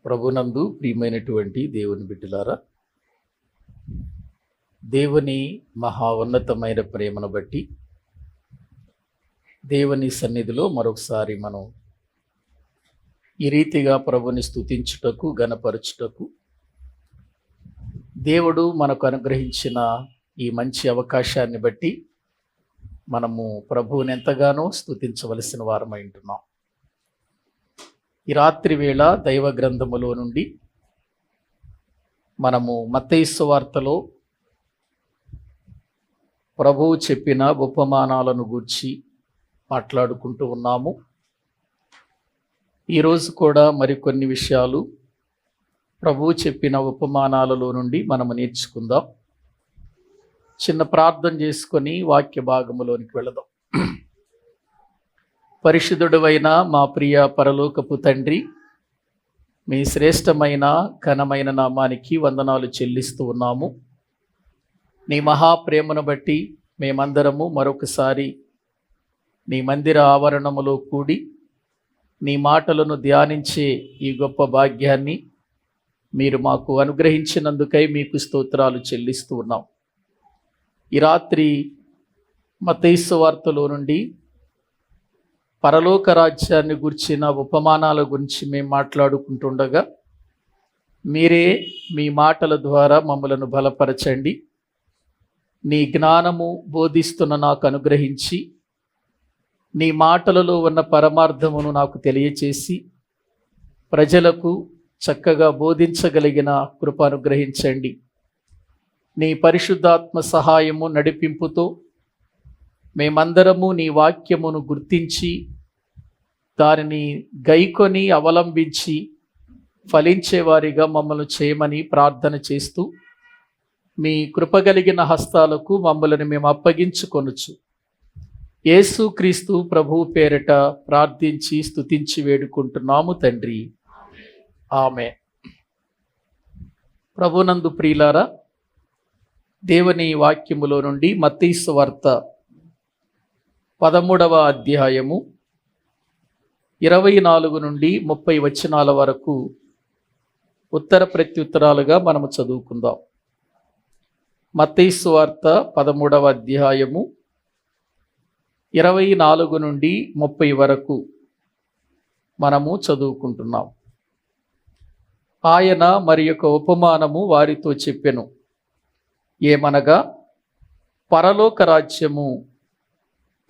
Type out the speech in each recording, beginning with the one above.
ప్రభునందు ప్రియమైనటువంటి దేవుని బిడ్డలారా, దేవుని మహా ఉన్నతమైన ప్రేమను బట్టి దేవుని సన్నిధిలో మరొకసారి మనం ఈ రీతిగా ప్రభుని స్తుతించుటకు, గణపరచుటకు దేవుడు మనకు అనుగ్రహించిన ఈ మంచి అవకాశాన్ని బట్టి మనము ప్రభువుని ఎంతగానో స్తుతించవలసిన వారమై ఉంటున్నాం. ఈ రాత్రి వేళ దైవ గ్రంథములో నుండి మనము మత్తయి సువార్తలో ప్రభువు చెప్పిన ఉపమానాలను గూర్చి మాట్లాడుకుంటూ ఉన్నాము. ఈరోజు కూడా మరికొన్ని విషయాలు ప్రభువు చెప్పిన ఉపమానాలలో నుండి మనము నేర్చుకుందాం. చిన్న ప్రార్థన చేసుకొని వాక్య భాగములోనికి వెళదాం. పరిశుద్ధుడైన మా ప్రియ పరలోకపు తండ్రి, మీ శ్రేష్టమైన ఘనమైన నామానికి వందనాలు చెల్లిస్తూ ఉన్నాము. నీ మహాప్రేమను బట్టి మేమందరము మరొకసారి నీ మందిర ఆవరణములో కూడి నీ మాటలను ధ్యానించే ఈ గొప్ప భాగ్యాన్ని మీరు మాకు అనుగ్రహించినందుకై మీకు స్తోత్రాలు చెల్లిస్తూ ఉన్నాం. ఈ రాత్రి మత్తయి సువార్తలో నుండి పరలోక రాజ్యాన్ని గురించిన ఉపమానాల గురించి మేము మాట్లాడుకుంటుండగా మీరే మీ మాటల ద్వారా మమ్మలను బలపరచండి. నీ జ్ఞానము బోధిస్తున్న నాకు అనుగ్రహించి నీ మాటలలో ఉన్న పరమార్థమును నాకు తెలియచేసి ప్రజలకు చక్కగా బోధించగలిగిన కృప అనుగ్రహించండి. నీ పరిశుద్ధాత్మ సహాయము నడిపింపుతో మేమందరము నీ వాక్యమును గుర్తించి దానిని గైకొని అవలంబించి ఫలించేవారిగా మమ్మల్ని చేయమని ప్రార్థన చేస్తూ మీ కృపగలిగిన హస్తాలకు మమ్మల్ని మేము అప్పగించుకొనుచు యేసుక్రీస్తు ప్రభువు పేరిట ప్రార్థించి స్తుతించి వేడుకుంటున్నాము తండ్రి, ఆమేన్. ప్రభునందు ప్రియులారా, దేవుని వాక్యములో నుండి మత్తయి సువార్త 13వ అధ్యాయము 24 నుండి 30 వచనాల వరకు ఉత్తర ప్రత్యుత్తరాలుగా మనము చదువుకుందాం. మత్తయి సువార్త 13వ అధ్యాయము 24 నుండి 30 వరకు మనము చదువుకుంటున్నాం. ఆయన మరి యొక్క ఉపమానము వారితో చెప్పెను. ఏమనగా, పరలోక రాజ్యము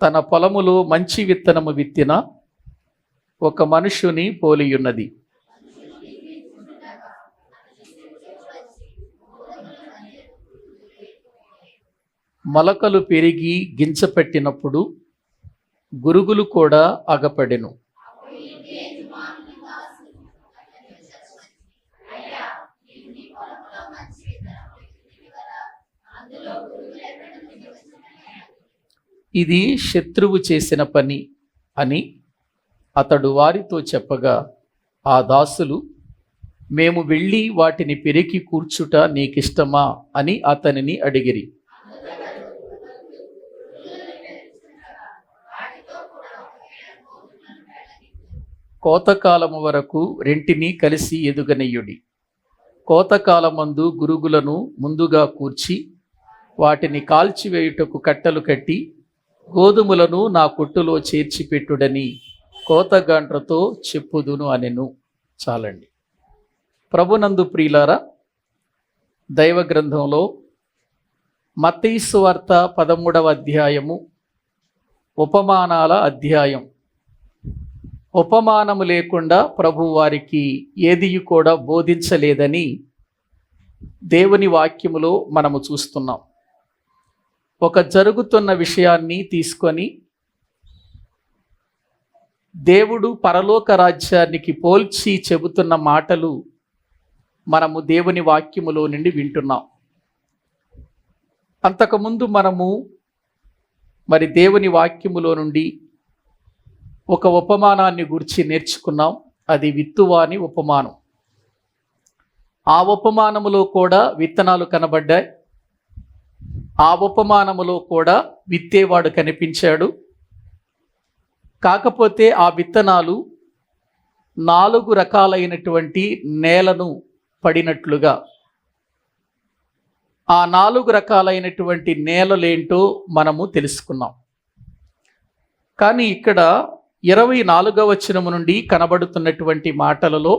తన పొలములో మంచి విత్తనము విత్తిన ఒక మనుష్యుని పోలియున్నది. మొలకలు పెరిగి గింజపెట్టినప్పుడు గురుగులు కూడా అగపడెను. ఇది శత్రువు చేసిన పని అని అతడు వారితో చెప్పగా, ఆ దాసులు, మేము వెళ్ళి వాటిని పెరికి కూర్చుట నీకిష్టమా అని అతనిని అడిగిరి. కోతకాలము వరకు రెంటిని కలిసి ఎదుగనెయ్యుడి. కోతకాలమందు గురుగులను ముందుగా కూర్చి వాటిని కాల్చివేయుటకు కట్టెలు కట్టి గోధుమలను నా కొట్టులో చేర్చిపెట్టుడని కోతగాండ్రతో చెప్పుదును అనెను. చాలండి. ప్రభునందు ప్రియులారా, దైవ గ్రంథంలో మత్తయి సువార్త 13వ అధ్యాయము ఉపమానాల అధ్యాయం. ఉపమానము లేకుండా ప్రభు వారికి ఏది కూడా బోధించలేదని దేవుని వాక్యములో మనము చూస్తున్నాం. ఒక జరుగుతున్న విషయాన్ని తీసుకొని దేవుడు పరలోక రాజ్యానికి పోల్చి చెబుతున్న మాటలు మనము దేవుని వాక్యములో నుండి వింటున్నాం. అంతకుముందు మనము దేవుని వాక్యములో నుండి ఒక ఉపమానాన్ని గురించి నేర్చుకున్నాం. అది విత్తువాని ఉపమానం. ఆ ఉపమానములో కూడా విత్తనాలు కనబడ్డాయి. ఆ ఉపమానములో కూడా విత్తేవాడు కనిపించాడు. కాకపోతే ఆ విత్తనాలు 4 రకాలైనటువంటి నేలను పడినట్లుగా ఆ 4 రకాలైనటువంటి నేలలేంటో మనము తెలుసుకున్నాం. కానీ ఇక్కడ 24వ వచనము నుండి కనబడుతున్నటువంటి మాటలలో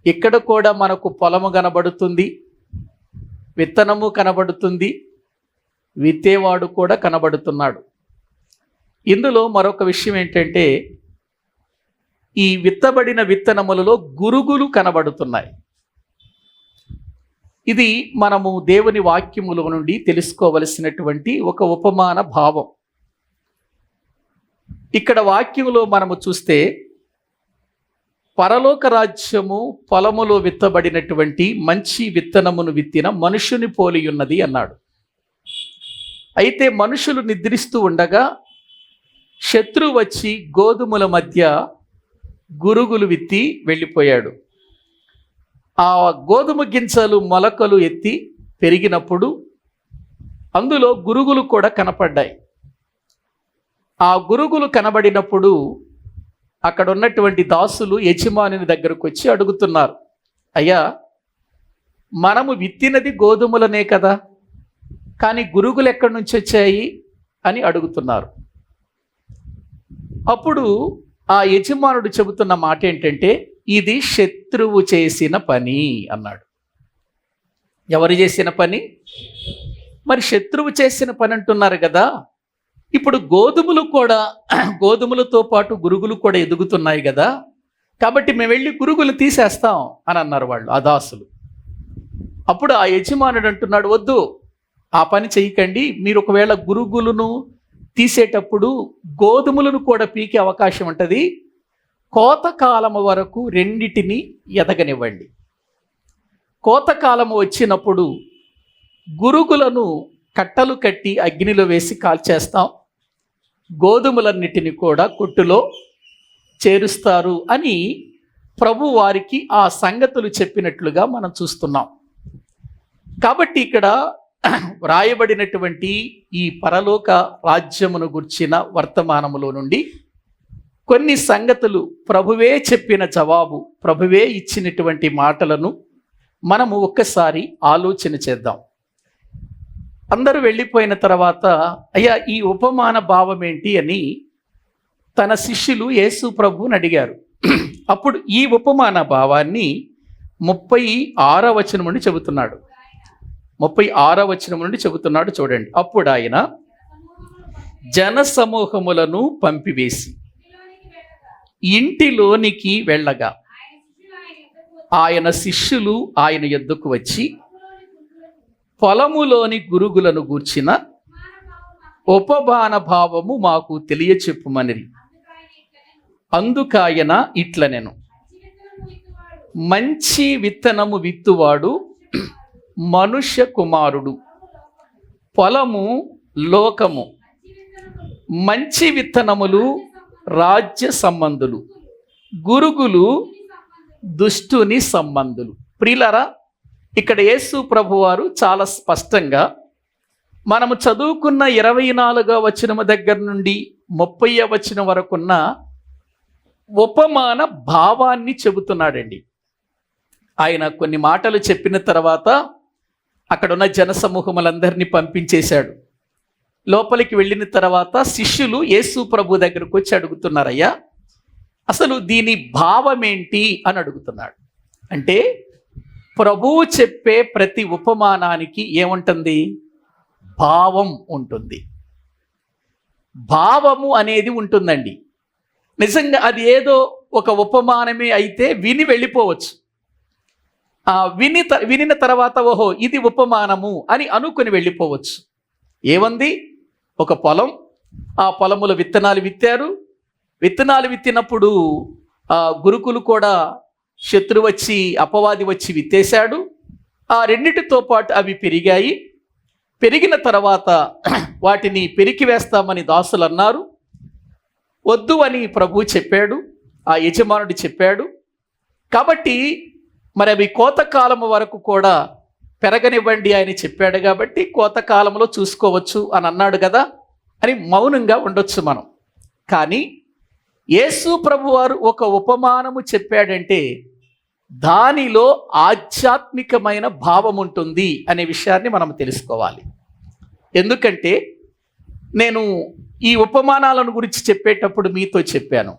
ఇక్కడ కూడా మనకు పొలము కనబడుతుంది, విత్తనము కనబడుతుంది, విత్తేవాడు కూడా కనబడుతున్నాడు. ఇందులో మరొక విషయం ఏంటంటే ఈ విత్తబడిన విత్తనములలో గురుగులు కనబడుతున్నాయి. ఇది మనము దేవుని వాక్యముల నుండి తెలుసుకోవలసినటువంటి ఒక ఉపమాన భావం. ఇక్కడ వాక్యములో మనము చూస్తే పరలోక రాజ్యము పొలములో విత్తబడినటువంటి మంచి విత్తనమును విత్తిన మనుషుని పోలి ఉన్నది అన్నాడు. అయితే మనుషులు నిద్రిస్తూ ఉండగా శత్రువు వచ్చి గోధుమల మధ్య గురుగులు విత్తి వెళ్ళిపోయాడు. ఆ గోధుమ గింజలు మొలకలు ఎత్తి పెరిగినప్పుడు అందులో గురుగులు కూడా కనపడ్డాయి. ఆ గురుగులు కనబడినప్పుడు అక్కడ ఉన్నటువంటి దాసులు యజమాని దగ్గరకు వచ్చి అడుగుతున్నారు, అయ్యా, మనము విత్తినది గోధుమలనే కదా, కానీ గురుగులు ఎక్కడి నుంచి వచ్చాయి అని అడుగుతున్నారు. అప్పుడు ఆ యజమానుడు చెబుతున్న మాట ఏంటంటే, ఇది శత్రువు చేసిన పని అన్నాడు. ఎవరు చేసిన పని? మరి శత్రువు చేసిన పని అంటున్నారు కదా. ఇప్పుడు గోధుమలతో పాటు గురుగులు కూడా ఎదుగుతున్నాయి కదా, కాబట్టి మేము వెళ్ళి గురుగులు తీసేస్తాం అని అన్నారు వాళ్ళు, ఆ దాసులు. అప్పుడు ఆ యజమానుడు అంటున్నాడు, వద్దు, ఆ పని చేయకండి. మీరు ఒకవేళ గురుగులను తీసేటప్పుడు గోధుమలను కూడా పీకే అవకాశం ఉంటుంది. కోతకాలము వరకు రెండిటిని ఎదగనివ్వండి. కోతకాలము వచ్చినప్పుడు గురుగులను కట్టలు కట్టి అగ్నిలో వేసి కాల్చేస్తాం, గోధుమలన్నిటిని కూడా కొట్టులో చేరుస్తారు అని ప్రభు వారికి ఆ సంగతులు చెప్పినట్లుగా మనం చూస్తున్నాం. కాబట్టి ఇక్కడ వ్రాయబడినటువంటి ఈ పరలోక రాజ్యమును గుర్చిన వర్తమానములో నుండి కొన్ని సంగతులు, ప్రభువే చెప్పిన జవాబు, ప్రభువే ఇచ్చినటువంటి మాటలను మనము ఒక్కసారి ఆలోచన చేద్దాం. అందరూ వెళ్ళిపోయిన తర్వాత, అయ్యా, ఈ ఉపమాన భావం ఏంటి అని తన శిష్యులు యేసు ప్రభువుని అడిగారు. అప్పుడు ఈ ఉపమాన భావాన్ని 36వ వచనం నుండి చెబుతున్నాడు. 36వ వచనం నుండి చెబుతున్నాడు, చూడండి. అప్పుడు ఆయన జన సమూహములను పంపివేసి ఇంటిలోనికి వెళ్ళగా ఆయన శిష్యులు ఆయన యొద్దకు వచ్చి పొలములోని గురుగులను గూర్చిన ఉపమాన భావము మాకు తెలియచెప్పుమనిరి. అందుకాయన ఇట్లనెను, మంచి విత్తనము విత్తువాడు మనుష్య కుమారుడు, పొలము లోకము, మంచి విత్తనములు రాజ్య సంబంధులు, గురుగులు దుష్టుని సంబంధులు. ప్రియులారా, ఇక్కడ యేసు ప్రభువారు చాలా స్పష్టంగా మనము చదువుకున్న 24వ వచనము దగ్గర నుండి 30వ వచనం వరకున్న ఉపమాన భావాన్ని చెబుతున్నాడండి. ఆయన కొన్ని మాటలు చెప్పిన తర్వాత అక్కడున్న జనసమూహములందరినీ పంపించేశాడు. లోపలికి వెళ్ళిన తర్వాత శిష్యులు యేసు ప్రభు దగ్గరకు వచ్చి అడుగుతున్నారు, అయ్యా, అసలు దీని భావం ఏంటి అని అడుగుతున్నాడు. అంటే ప్రభువు చెప్పే ప్రతి ఉపమానానికి ఏముంటుంది? భావం ఉంటుంది. భావము అనేది ఉంటుందండి. నిజంగా అది ఏదో ఒక ఉపమానమే అయితే విని వెళ్ళిపోవచ్చు. వినిన తర్వాత ఓహో ఇది ఉపమానము అని అనుకుని వెళ్ళిపోవచ్చు. ఏముంది? ఒక పొలం, ఆ పొలములో విత్తనాలు విత్తారు. విత్తనాలు విత్తినప్పుడు గురుకులు కూడా శత్రు వచ్చి, అపవాది వచ్చి విత్తేశాడు. ఆ రెండిటితో పాటు అవి పెరిగాయి. పెరిగిన తర్వాత వాటిని పెరికి వేస్తామని దాసులు అన్నారు. వద్దు అని ప్రభువు చెప్పాడు, ఆ యజమానుడు చెప్పాడు. కాబట్టి మరి అవి కోతకాలము వరకు కూడా పెరగనివ్వండి అని చెప్పాడు. కాబట్టి కోతకాలంలో చూసుకోవచ్చు అని అన్నాడు కదా అని మౌనంగా ఉండొచ్చు మనం. కానీ యేసు ప్రభువారు ఒక ఉపమానము చెప్పాడంటే దానిలో ఆధ్యాత్మికమైన భావం ఉంటుంది అనే విషయాన్ని మనం తెలుసుకోవాలి. ఎందుకంటే నేను ఈ ఉపమానాలను గురించి చెప్పేటప్పుడు మీతో చెప్పాను,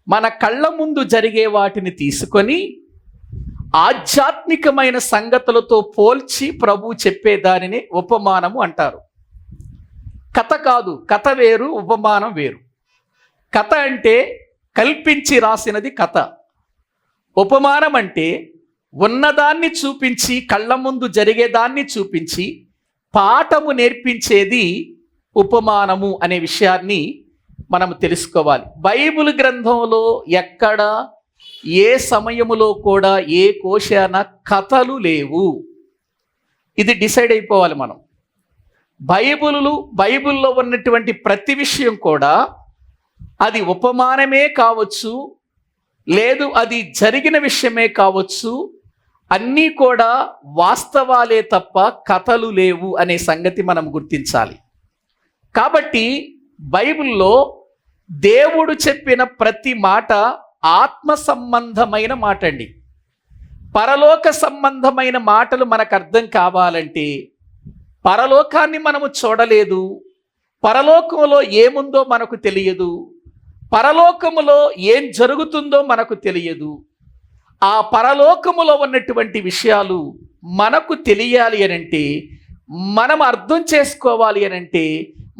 మన కళ్ళ ముందు జరిగే వాటిని తీసుకొని ఆధ్యాత్మికమైన సంగతులతో పోల్చి ప్రభు చెప్పే దానిని ఉపమానము అంటారు. కథ కాదు, కథ వేరు, ఉపమానం వేరు. కథ అంటే కల్పించి రాసినది కథ. ఉపమానం అంటే ఉన్నదాన్ని చూపించి, కళ్ళ ముందు జరిగేదాన్ని చూపించి పాఠము నేర్పించేది ఉపమానము అనే విషయాన్ని మనం తెలుసుకోవాలి. బైబిల్ గ్రంథంలో ఎక్కడ ఏ సమయములో కూడా ఏ కోశాన కథలు లేవు. ఇది డిసైడ్ అయిపోవాలి మనం. బైబిల్లో ఉన్నటువంటి ప్రతి విషయం కూడా అది ఉపమానమే కావచ్చు, లేదు అది జరిగిన విషయమే కావచ్చు, అన్నీ కూడా వాస్తవాలే తప్ప కథలు లేవు అనే సంగతి మనం గుర్తించాలి. కాబట్టి బైబిల్లో దేవుడు చెప్పిన ప్రతి మాట ఆత్మ సంబంధమైన మాట అండి. పరలోక సంబంధమైన మాటలు మనకు అర్థం కావాలంటే పరలోకాన్ని మనము చూడలేదు, పరలోకంలో ఏముందో మనకు తెలియదు, పరలోకములో ఏం జరుగుతుందో మనకు తెలియదు. ఆ పరలోకములో ఉన్నటువంటి విషయాలు మనకు తెలియాలి అనంటే, మనం అర్థం చేసుకోవాలి అనంటే,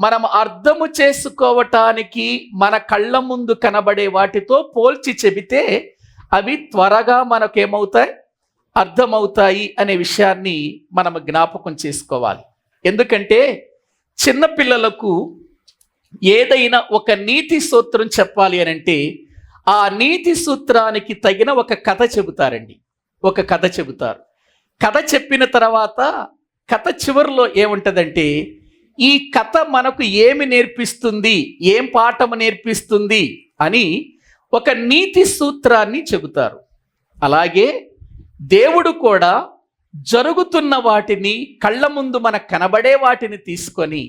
మనం అర్థము చేసుకోవటానికి మన కళ్ళ ముందు కనబడే వాటితో పోల్చి చెబితే అవి త్వరగా మనకేమవుతాయి, అర్థమవుతాయి అనే విషయాన్ని మనం జ్ఞాపకం చేసుకోవాలి. ఎందుకంటే చిన్నపిల్లలకు ఏదైనా ఒక నీతి సూత్రం చెప్పాలి అనంటే ఆ నీతి సూత్రానికి తగిన ఒక కథ చెబుతారండి. ఒక కథ చెబుతారు. కథ చెప్పిన తర్వాత కథ చివరిలో ఏముంటుందంటే, ఈ కథ మనకు ఏమి నేర్పిస్తుంది, ఏం పాఠము నేర్పిస్తుంది అని ఒక నీతి సూత్రాన్ని చెబుతారు. అలాగే దేవుడు కూడా జరుగుతున్న వాటిని, కళ్ళ ముందు మనకు కనబడే వాటిని తీసుకొని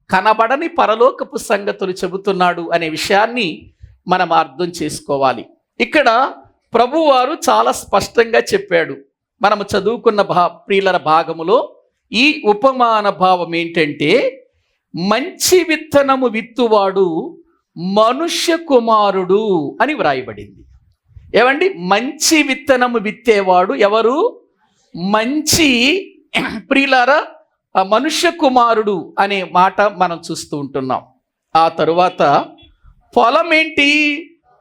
కనబడని పరలోకపు సంగతులు చెబుతున్నాడు అనే విషయాన్ని మనం అర్థం చేసుకోవాలి. ఇక్కడ ప్రభువారు చాలా స్పష్టంగా చెప్పాడు. మనము చదువుకున్న ప్రియుల భాగములో ఈ ఉపమాన భావం ఏంటంటే, మంచి విత్తనము విత్తువాడు మనుష్య కుమారుడు అని వ్రాయబడింది. ఏమండి, మంచి విత్తనము విత్తేవాడు ఎవరు? మంచి ప్రియులారా మనుష్య కుమారుడు అనే మాట మనం చూస్తూ ఉంటున్నాం. ఆ తరువాత పొలం ఏంటి?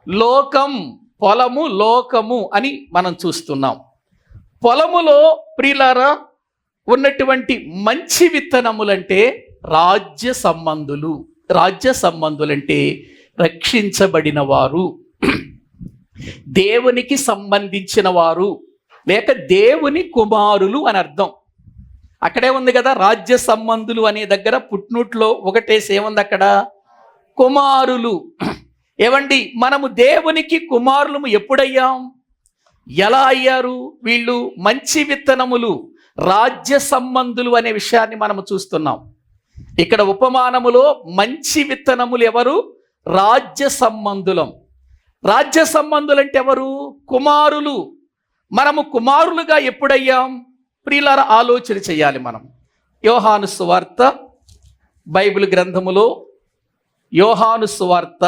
లోకం. పొలము లోకము అని మనం చూస్తున్నాం. పొలములో ప్రియులారా ఉన్నటువంటి మంచి విత్తనములంటే రాజ్య సంబంధులు. రాజ్య సంబంధులంటే రక్షించబడిన వారు, దేవునికి సంబంధించిన వారు, లేక దేవుని కుమారులు అని అర్థం. అక్కడే ఉంది కదా, రాజ్య సంబంధులు అనే దగ్గర పుట్నూట్లో ఒకటేసి ఏముంది అక్కడ? కుమారులు. ఏమండి, మనము దేవునికి కుమారులము ఎప్పుడయ్యాం? ఎలా అయ్యారు? వీళ్ళు మంచి విత్తనములు, రాజ్య సంబంధులు అనే విషయాన్ని మనము చూస్తున్నాం. ఇక్కడ ఉపమానములో మంచి విత్తనములు ఎవరు? రాజ్య సంబంధులం. రాజ్య సంబంధులు అంటే ఎవరు? కుమారులు. మనము కుమారులుగా ఎప్పుడయ్యాం? ప్రియులారా ఆలోచన చేయాలి మనం. యోహాను సువార్త, బైబిల్ గ్రంథములో యోహాను సువార్త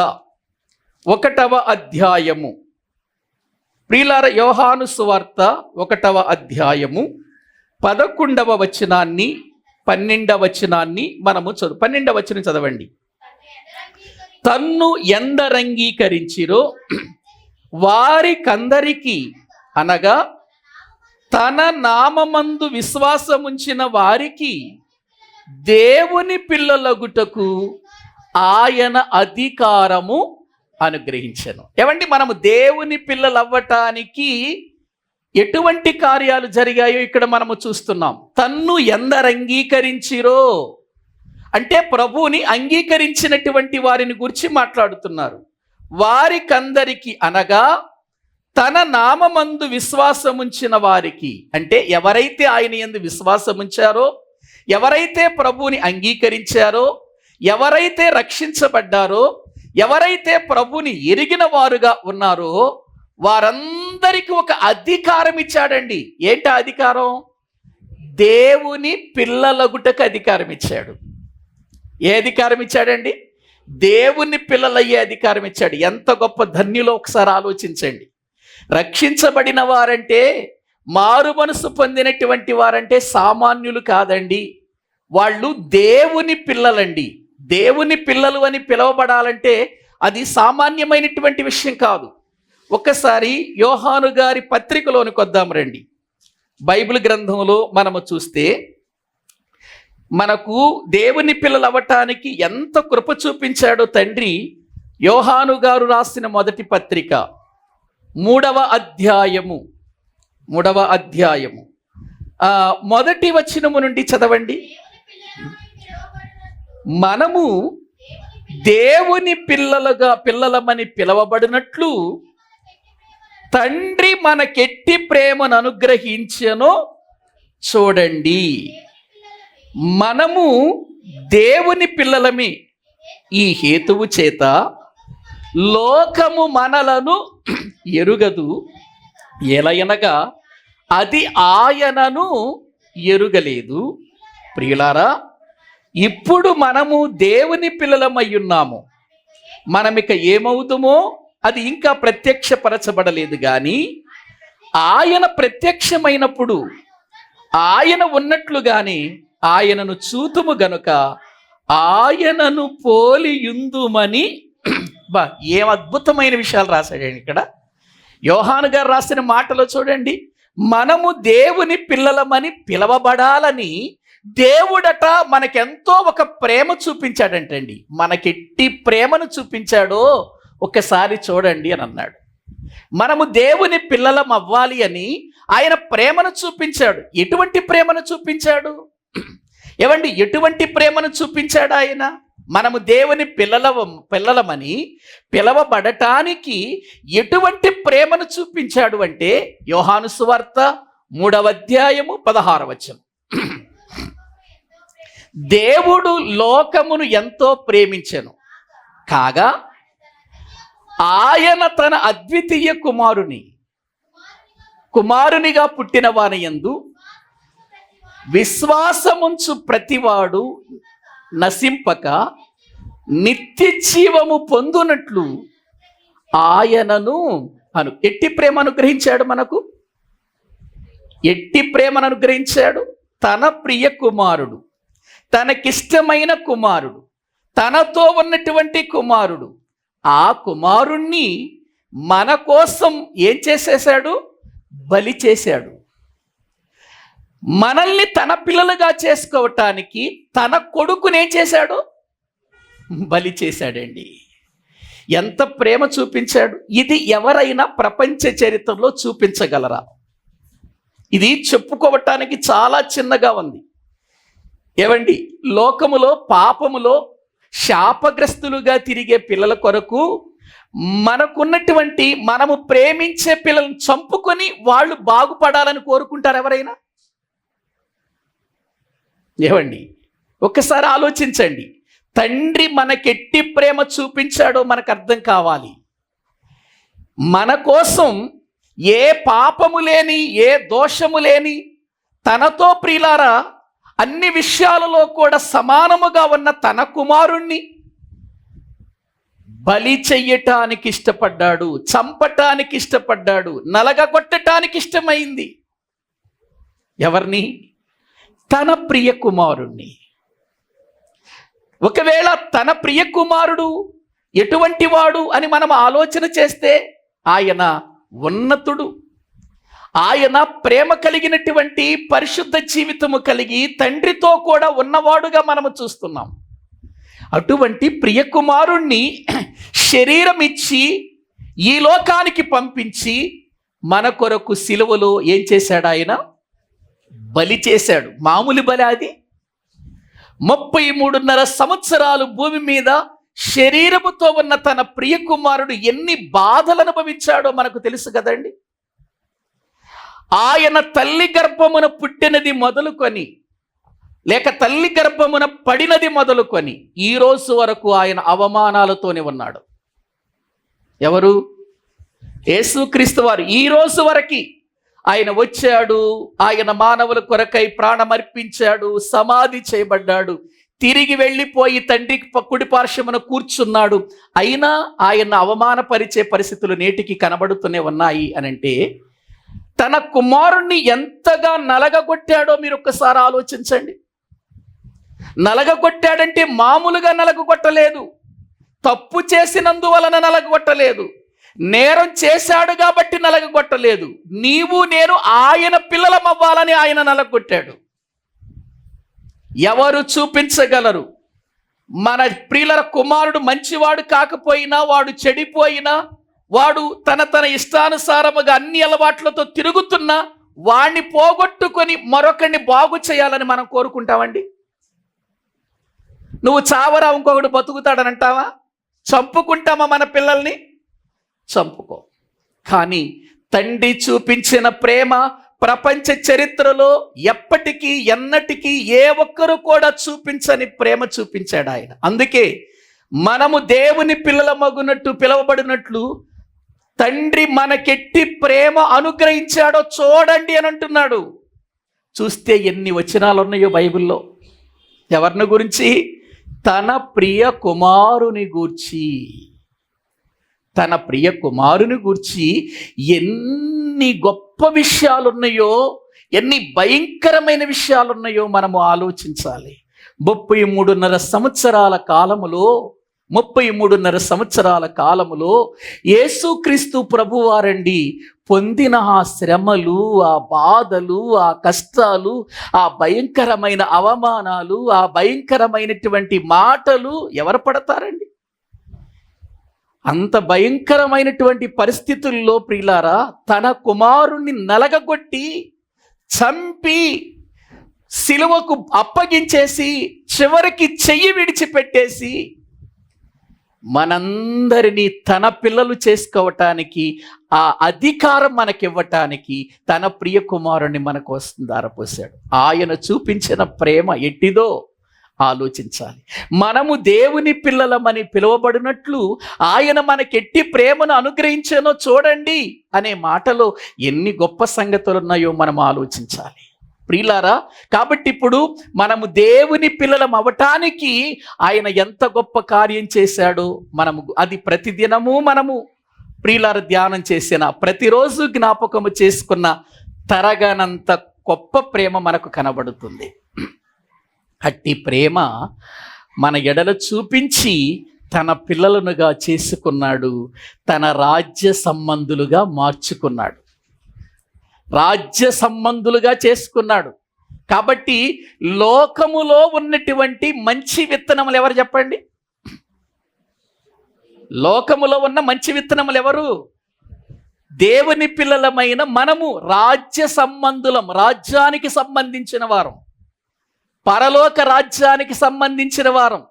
1వ అధ్యాయము. ప్రియులారా యోహాను సువార్త 1వ అధ్యాయము 11వ వచనాన్ని 12వ వచనాన్ని మనము 12వ వచనం చదవండి. తన్ను ఎందరంగీకరించిరో వారికందరికీ, అనగా తన నామమందు విశ్వాసముంచిన వారికి దేవుని పిల్లలగుటకు ఆయన అధికారము అనుగ్రహించెను. ఏమండి, మనము దేవుని పిల్లలు అవ్వటానికి ఎటువంటి కార్యాలు జరిగాయో ఇక్కడ మనము చూస్తున్నాం. తన్ను ఎందరు అంగీకరించిరో అంటే ప్రభువుని అంగీకరించినటువంటి వారిని గురించి మాట్లాడుతున్నారు. వారికందరికి, అనగా తన నామమందు విశ్వాసముంచిన వారికి, అంటే ఎవరైతే ఆయన యందు విశ్వాసముంచారో, ఎవరైతే ప్రభువుని అంగీకరించారో, ఎవరైతే రక్షించబడ్డారో, ఎవరైతే ప్రభుని ఎరిగిన వారుగా ఉన్నారో వారందరికీ ఒక అధికారం ఇచ్చాడండి. ఏంటి అధికారం? దేవుని పిల్లలగుటకు అధికారం ఇచ్చాడు. ఏ అధికారం ఇచ్చాడండి? దేవుని పిల్లలయ్యే అధికారం ఇచ్చాడు. ఎంత గొప్ప ధన్యులో ఒకసారి ఆలోచించండి. రక్షించబడిన వారంటే, మారు మనసు పొందినటువంటి వారంటే సామాన్యులు కాదండి. వాళ్ళు దేవుని పిల్లలండి. దేవుని పిల్లలు అని పిలువబడాలంటే అది సామాన్యమైనటువంటి విషయం కాదు. ఒక్కసారి యోహాను గారి పత్రికలోనికి వద్దాం రండి. బైబిల్ గ్రంథంలో మనము చూస్తే మనకు దేవుని పిల్లలు అవ్వటానికి ఎంత కృప చూపించాడో తండ్రి. యోహాను గారు రాసిన మొదటి పత్రిక 3వ అధ్యాయము మొదటి వచనము నుండి చదవండి. మనము దేవుని పిల్లలమని పిలవబడినట్లు తండ్రి మనకెట్టి ప్రేమను అనుగ్రహించెనో చూడండి. మనము దేవుని పిల్లలమి. ఈ హేతువు చేత లోకము మనలను ఎరుగదు, ఎలయనగా అది ఆయనను ఎరుగలేదు. ప్రియులారా, ఇప్పుడు మనము దేవుని పిల్లలమై ఉన్నాము. మనమిక ఏమవుతామో అది ఇంకా ప్రత్యక్షపరచబడలేదు. కానీ ఆయన ప్రత్యక్షమైనప్పుడు ఆయన ఉన్నట్లుగానే ఆయనను చూతుము గనుక ఆయనను పోలియుందుమని. ఏం అద్భుతమైన విషయాలు రాశాడండి ఇక్కడ యోహాను గారు రాసిన మాటలో చూడండి. మనము దేవుని పిల్లలమని పిలవబడాలని దేవుడట మనకెంతో ఒక ప్రేమ చూపించాడంటండి. మనకెట్టి ప్రేమను చూపించాడో ఒకసారి చూడండి అని అన్నాడు. మనము దేవుని పిల్లలం అవ్వాలి అని ఆయన ప్రేమను చూపించాడు. ఎటువంటి ప్రేమను చూపించాడు? ఏవండి, ఎటువంటి ప్రేమను చూపించాడు ఆయన? మనము దేవుని పిల్లలమని పిలవబడటానికి ఎటువంటి ప్రేమను చూపించాడు అంటే యోహాను సువార్త 3వ అధ్యాయము 16వ వచనం. దేవుడు లోకమును ఎంతో ప్రేమించెను కాగా ఆయన తన అద్వితీయ కుమారునిగా పుట్టిన వాని యందు విశ్వాసముంచు ప్రతివాడు నశింపక నిత్య జీవము పొందునట్లు ఆయనను ఎట్టి ప్రేమ అనుగ్రహించాడు. మనకు ఎట్టి ప్రేమను అనుగ్రహించాడు. తన ప్రియ కుమారుడు, తనకిష్టమైన కుమారుడు, తనతో ఉన్నటువంటి కుమారుడు, ఆ కుమారుణ్ణి మన కోసం ఏం చేసేశాడు? బలి చేశాడు. మనల్ని తన పిల్లలుగా చేసుకోవటానికి తన కొడుకునేం చేశాడు? బలి చేశాడండి. ఎంత ప్రేమ చూపించాడు! ఇది ఎవరైనా ప్రపంచ చరిత్రలో చూపించగలరా? ఇది చెప్పుకోవటానికి చాలా చిన్నగా ఉంది. ఏవండి, లోకములో పాపములో శాపగ్రస్తులుగా తిరిగే పిల్లల కొరకు మనకున్నటువంటి, మనము ప్రేమించే పిల్లలను చంపుకొని వాళ్ళు బాగుపడాలని కోరుకుంటారు ఎవరైనా? ఏవండి, ఒక్కసారి ఆలోచించండి. తండ్రి మనకెట్టి ప్రేమ చూపించాడో మనకు అర్థం కావాలి. మన కోసం ఏ పాపము లేని, ఏ దోషము లేని, తనతో ప్రియులారా అన్ని విషయాలలో కూడా సమానముగా ఉన్న తన కుమారుణ్ణి బలి చెయ్యటానికి ఇష్టపడ్డాడు, చంపటానికి ఇష్టపడ్డాడు, నలగగొట్టడానికి ఇష్టమైంది. ఎవరిని? తన ప్రియ కుమారుణ్ణి. ఒకవేళ తన ప్రియ కుమారుడు ఎటువంటి వాడు అని మనం ఆలోచన చేస్తే ఆయన ఉన్నతుడు, ఆయన ప్రేమ కలిగినటువంటి పరిశుద్ధ జీవితము కలిగి తండ్రితో కూడా ఉన్నవాడుగా మనము చూస్తున్నాం. అటువంటి ప్రియ కుమారుణ్ణి శరీరం ఇచ్చి ఈ లోకానికి పంపించి మన కొరకు సిలువలో ఏం చేశాడు? ఆయన బలి చేశాడు. మామూలు బలి అది? 33.5 సంవత్సరాలు భూమి మీద శరీరముతో ఉన్న తన ప్రియ కుమారుడు ఎన్ని బాధలు అనుభవించాడో మనకు తెలుసు కదండి. ఆయన తల్లి గర్భమున పుట్టినది మొదలుకొని లేక తల్లి గర్భమున పడినది మొదలుకొని ఈ రోజు వరకు ఆయన అవమానాలతోనే ఉన్నాడు. ఎవరు? యేసుక్రీస్తు వారు. ఈ రోజు వరకు ఆయన వచ్చాడు, ఆయన మానవుల కొరకై ప్రాణమర్పించాడు, సమాధి చేయబడ్డాడు, తిరిగి వెళ్ళిపోయి తండ్రి కుడి పార్శ్వమున కూర్చున్నాడు. అయినా ఆయన అవమానపరిచే పరిస్థితులు నేటికి కనబడుతూనే ఉన్నాయి అనంటే తన కుమారుణ్ణి ఎంతగా నలగగొట్టాడో మీరు ఒక్కసారి ఆలోచించండి. నలగగొట్టాడంటే మామూలుగా నలగగొట్టలేదు, తప్పు చేసినందువలన నలగగొట్టలేదు, నేరం చేశాడు కాబట్టి నలగగొట్టలేదు. నీవు నేను ఆయన పిల్లలం అవ్వాలని ఆయన నలగొట్టాడు. ఎవరు చూపించగలరు? మన ప్రియుల కుమారుడు మంచివాడు కాకపోయినా, వాడు చెడిపోయినా, వాడు తన ఇష్టానుసారముగా అన్ని అలవాట్లతో తిరుగుతున్నా వాణ్ణి పోగొట్టుకొని మరొకరిని బాగు చేయాలని మనం కోరుకుంటామండి. నువ్వు చావరా ఇంకొకడు బతుకుతాడని అంటావా? చంపుకుంటామా మన పిల్లల్ని? చంపుకో. కానీ తండ్రి చూపించిన ప్రేమ ప్రపంచ చరిత్రలో ఎప్పటికీ ఎన్నటికీ ఏ ఒక్కరు కూడా చూపించని ప్రేమ చూపించాడు ఆయన. అందుకే మనము దేవుని పిల్లలమగునట్టు పిలువబడినట్లు తండ్రి మనకెట్టి ప్రేమ అనుగ్రహించాడో చూడండి అని అంటున్నాడు. చూస్తే ఎన్ని వచనాలు ఉన్నాయో బైబిల్లో. ఎవరిని గురించి? తన ప్రియ కుమారుని గూర్చి. తన ప్రియ కుమారుని గూర్చి ఎన్ని గొప్ప విషయాలు ఉన్నాయో, ఎన్ని భయంకరమైన విషయాలు ఉన్నాయో మనము ఆలోచించాలి. 33.5 సంవత్సరాల కాలములో 33.5 సంవత్సరాల కాలములో యేసుక్రీస్తు ప్రభువారండి పొందిన ఆ శ్రమలు, ఆ బాధలు, ఆ కష్టాలు, ఆ భయంకరమైన అవమానాలు, ఆ భయంకరమైనటువంటి మాటలు ఎవరు పడతారండి? అంత భయంకరమైనటువంటి పరిస్థితుల్లో ప్రియులారా తన కుమారుణ్ణి నలగగొట్టి చంపి సిలువకు అప్పగించేసి చివరికి చెయ్యి విడిచిపెట్టేసి మనందరినీ తన పిల్లలు చేసుకోవటానికి, ఆ అధికారం మనకివ్వటానికి తన ప్రియ కుమారుణ్ణి మన కోసం ధారపోశాడు. ఆయన చూపించిన ప్రేమ ఎట్టిదో ఆలోచించాలి. మనము దేవుని పిల్లలమని పిలువబడినట్లు ఆయన మనకెట్టి ప్రేమను అనుగ్రహించానో చూడండి అనే మాటలో ఎన్ని గొప్ప సంగతులు ఉన్నాయో మనం ఆలోచించాలి ప్రియులారా. కాబట్టి ఇప్పుడు మనము దేవుని పిల్లలం అవటానికి ఆయన ఎంత గొప్ప కార్యం చేశాడో మనము అది ప్రతిదినము మనము ప్రియులార ధ్యానం చేసిన, ప్రతిరోజు జ్ఞాపకము చేసుకున్న తరగనంత గొప్ప ప్రేమ మనకు కనబడుతుంది. అట్టి ప్రేమ మన ఎడల చూపించి తన పిల్లలనుగా చేసుకున్నాడు, తన రాజ్య సంబంధులుగా మార్చుకున్నాడు, రాజ్య సంబంధులుగా చేసుకున్నాడు. కాబట్టి లోకములో ఉన్నటువంటి మంచి విత్తనములు ఎవరు చెప్పండి? లోకములో ఉన్న మంచి విత్తనములు ఎవరు? దేవుని పిల్లలమైన మనము రాజ్య సంబంధులం, రాజ్యానికి సంబంధించిన వారం, పరలోక రాజ్యానికి సంబంధించిన వారం.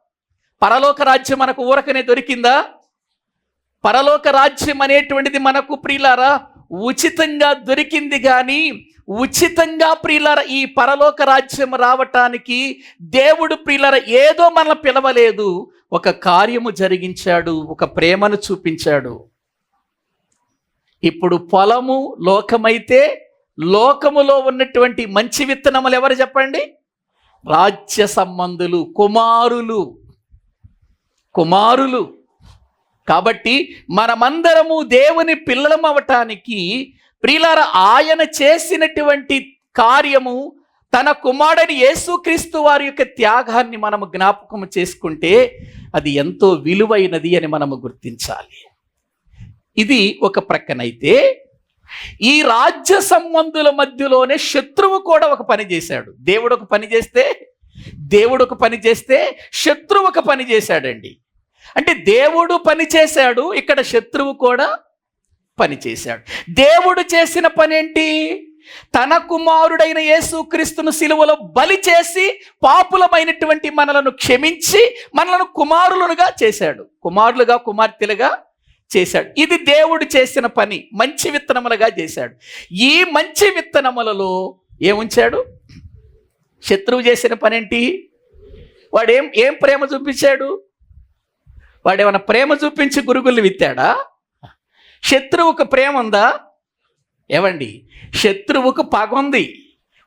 పరలోక రాజ్యం మనకు ఊరకనే దొరికిందా? పరలోక రాజ్యం అనేటువంటిది మనకు ప్రియులారా ఉచితంగా దొరికింది. కానీ ఉచితంగా ప్రియులారా ఈ పరలోక రాజ్యం రావటానికి దేవుడు ప్రియులారా ఏదో మనల్ని పిలవలేదు, ఒక కార్యము జరిగించాడు, ఒక ప్రేమను చూపించాడు. ఇప్పుడు పొలము లోకమైతే లోకములో ఉన్నటువంటి మంచి విత్తనములు ఎవరు చెప్పండి? రాజ్య సంబంధులు, కుమారులు. కాబట్టి మనమందరము దేవుని పిల్లలం అవటానికి ప్రియులారా ఆయన చేసినటువంటి కార్యము, తన కుమారుని యేసుక్రీస్తు వారి యొక్క త్యాగాన్ని మనము జ్ఞాపకం చేసుకుంటే అది ఎంతో విలువైనది అని మనము గుర్తించాలి. ఇది ఒక ప్రక్కనైతే ఈ రాజ్య సంబంధుల మధ్యలోనే శత్రువు కూడా ఒక పని చేశాడు. దేవుడు ఒక పని చేస్తే శత్రువు ఒక పని చేశాడండి. అంటే దేవుడు పని చేశాడు, ఇక్కడ శత్రువు కూడా పని చేశాడు. దేవుడు చేసిన పని ఏంటి? తన కుమారుడైన యేసుక్రీస్తును సిలువలో బలి చేసి పాపులమైనటువంటి మనలను క్షమించి మనలను కుమారులుగా చేశాడు, కుమారులుగా కుమార్తెలుగా చేశాడు. ఇది దేవుడు చేసిన పని, మంచి విత్తనములుగా చేశాడు. ఈ మంచి విత్తనములలో ఏముంచాడు? శత్రువు చేసిన పనేంటి? వాడు ఏం ప్రేమ చూపించాడు? వాడేమైనా ప్రేమ చూపించి గురుగుల్ని విత్తాడా? శత్రువుకు ప్రేమ ఉందా? ఏమండి, శత్రువుకు పగ ఉంది.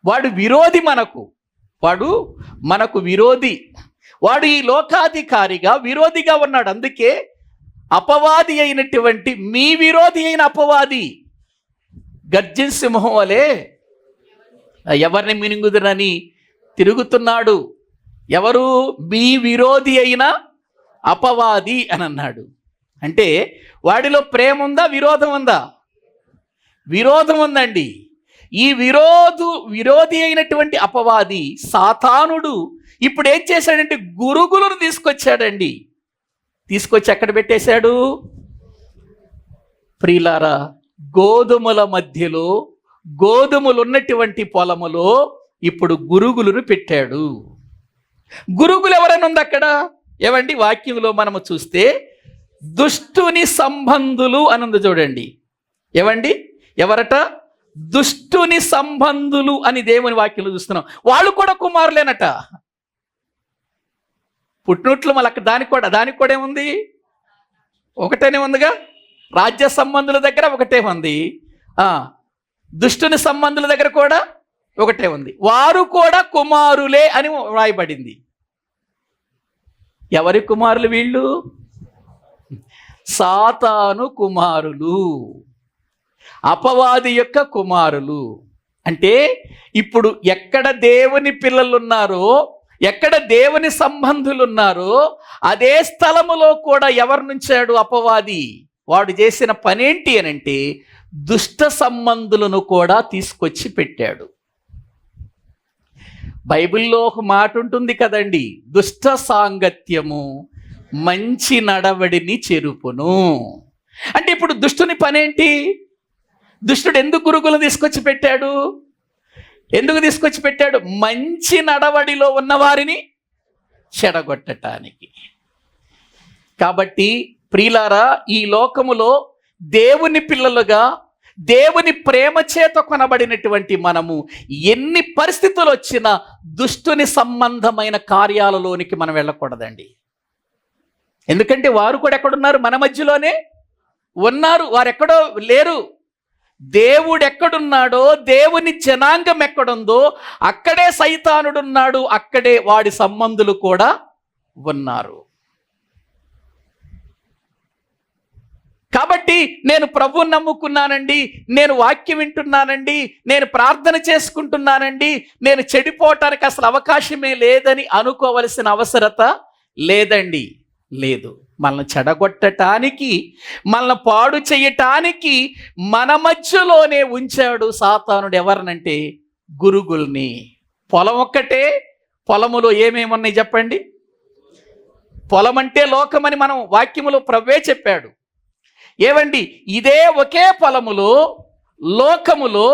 వాడు విరోధి, వాడు మనకు విరోధి. వాడు ఈ లోకాధికారిగా విరోధిగా ఉన్నాడు. అందుకే అపవాది అయినటువంటి మీ విరోధి అయిన అపవాది గర్జిన సింహం వలె ఎవరిని మినుగుదునని తిరుగుతున్నాడు. ఎవరు? మీ విరోధి అయిన అపవాది అని అన్నాడు. అంటే వాడిలో ప్రేమ ఉందా, విరోధం ఉందా? విరోధం ఉందండి. ఈ విరోధి అయినటువంటి అపవాది సాతానుడు ఇప్పుడు ఏం చేశాడంటే గురుగులను తీసుకొచ్చాడండి. తీసుకొచ్చి ఎక్కడ పెట్టేశాడు? ప్రియులారా, గోధుమల మధ్యలో, గోధుమలు ఉన్నటువంటి పొలములో ఇప్పుడు గురుగులను పెట్టాడు. గురుగులు ఎవరైనా ఉంది అక్కడ? ఏమండి, వాక్యంలో మనము చూస్తే దుష్టుని సంబంధులు అని ఉంది చూడండి. ఏమండి, ఎవరట? దుష్టుని సంబంధులు అని దేవుని వాక్యంలో చూస్తున్నాం. వాళ్ళు కూడా కుమారులేనట. పుట్టినట్లు మళ్ళీ దానికి కూడా ఏముంది? ఒకటేనే ఉందిగా. రాజ్య సంబంధుల దగ్గర ఒకటే ఉంది, దుష్టుని సంబంధుల దగ్గర కూడా ఒకటే ఉంది. వారు కూడా కుమారులే అని వ్రాయబడింది. ఎవరి కుమారులు వీళ్ళు? సాతాను కుమారులు, అపవాది యొక్క కుమారులు. అంటే ఇప్పుడు ఎక్కడ దేవుని పిల్లలు ఉన్నారో, ఎక్కడ దేవుని సంబంధులు ఉన్నారో అదే స్థలములో కూడా ఎవరు నుంచాడు? అపవాది. వాడు చేసిన పనేంటి అనంటే దుష్ట సంబంధులను కూడా తీసుకొచ్చి పెట్టాడు. బైబిల్లో ఒక మాట ఉంటుంది కదండి, దుష్ట సాంగత్యము మంచి నడవడిని చెరుపును. అంటే ఇప్పుడు దుష్టుని పనేంటి? దుష్టుడు ఎందుకు గురుగులను తీసుకొచ్చి పెట్టాడు? ఎందుకు తీసుకొచ్చి పెట్టాడు? మంచి నడవడిలో ఉన్న వారిని చెడగొట్టటానికి. కాబట్టి ప్రియులారా, ఈ లోకములో దేవుని పిల్లలుగా, దేవుని ప్రేమ చేత కొనబడినటువంటి మనము ఎన్ని పరిస్థితులు వచ్చినా దుష్టుని సంబంధమైన కార్యాలలోనికి మనం వెళ్ళకూడదండి. ఎందుకంటే వారు కూడా ఎక్కడున్నారు? మన మధ్యలోనే ఉన్నారు. వారు ఎక్కడో లేరు. దేవుడు ఎక్కడున్నాడో, దేవుని జనాంగం ఎక్కడుందో అక్కడే సైతానుడున్నాడు, అక్కడే వాడి సంబంధులు కూడా ఉన్నారు. కాబట్టి నేను ప్రభువుని నమ్ముకున్నానండి, నేను వాక్యం వింటున్నానండి, నేను ప్రార్థన చేసుకుంటున్నానండి, నేను చెడిపోవటానికి అసలు అవకాశమే లేదని అనుకోవలసిన అవసరత లేదండి. లేదు. మనల్ని చెడగొట్టడానికి, మనల్ని పాడు చేయటానికి మన మధ్యలోనే ఉంచాడు సాతానుడు. ఎవరినంటే గురుగుల్ని. పొలం ఒక్కటే, పొలములో ఏమేమున్నాయి చెప్పండి? పొలం అంటే లోకమని మనం వాక్యములో ప్రభువే చెప్పాడు. ఏవండి, ఇదే ఒకే పొలములో, లోకములో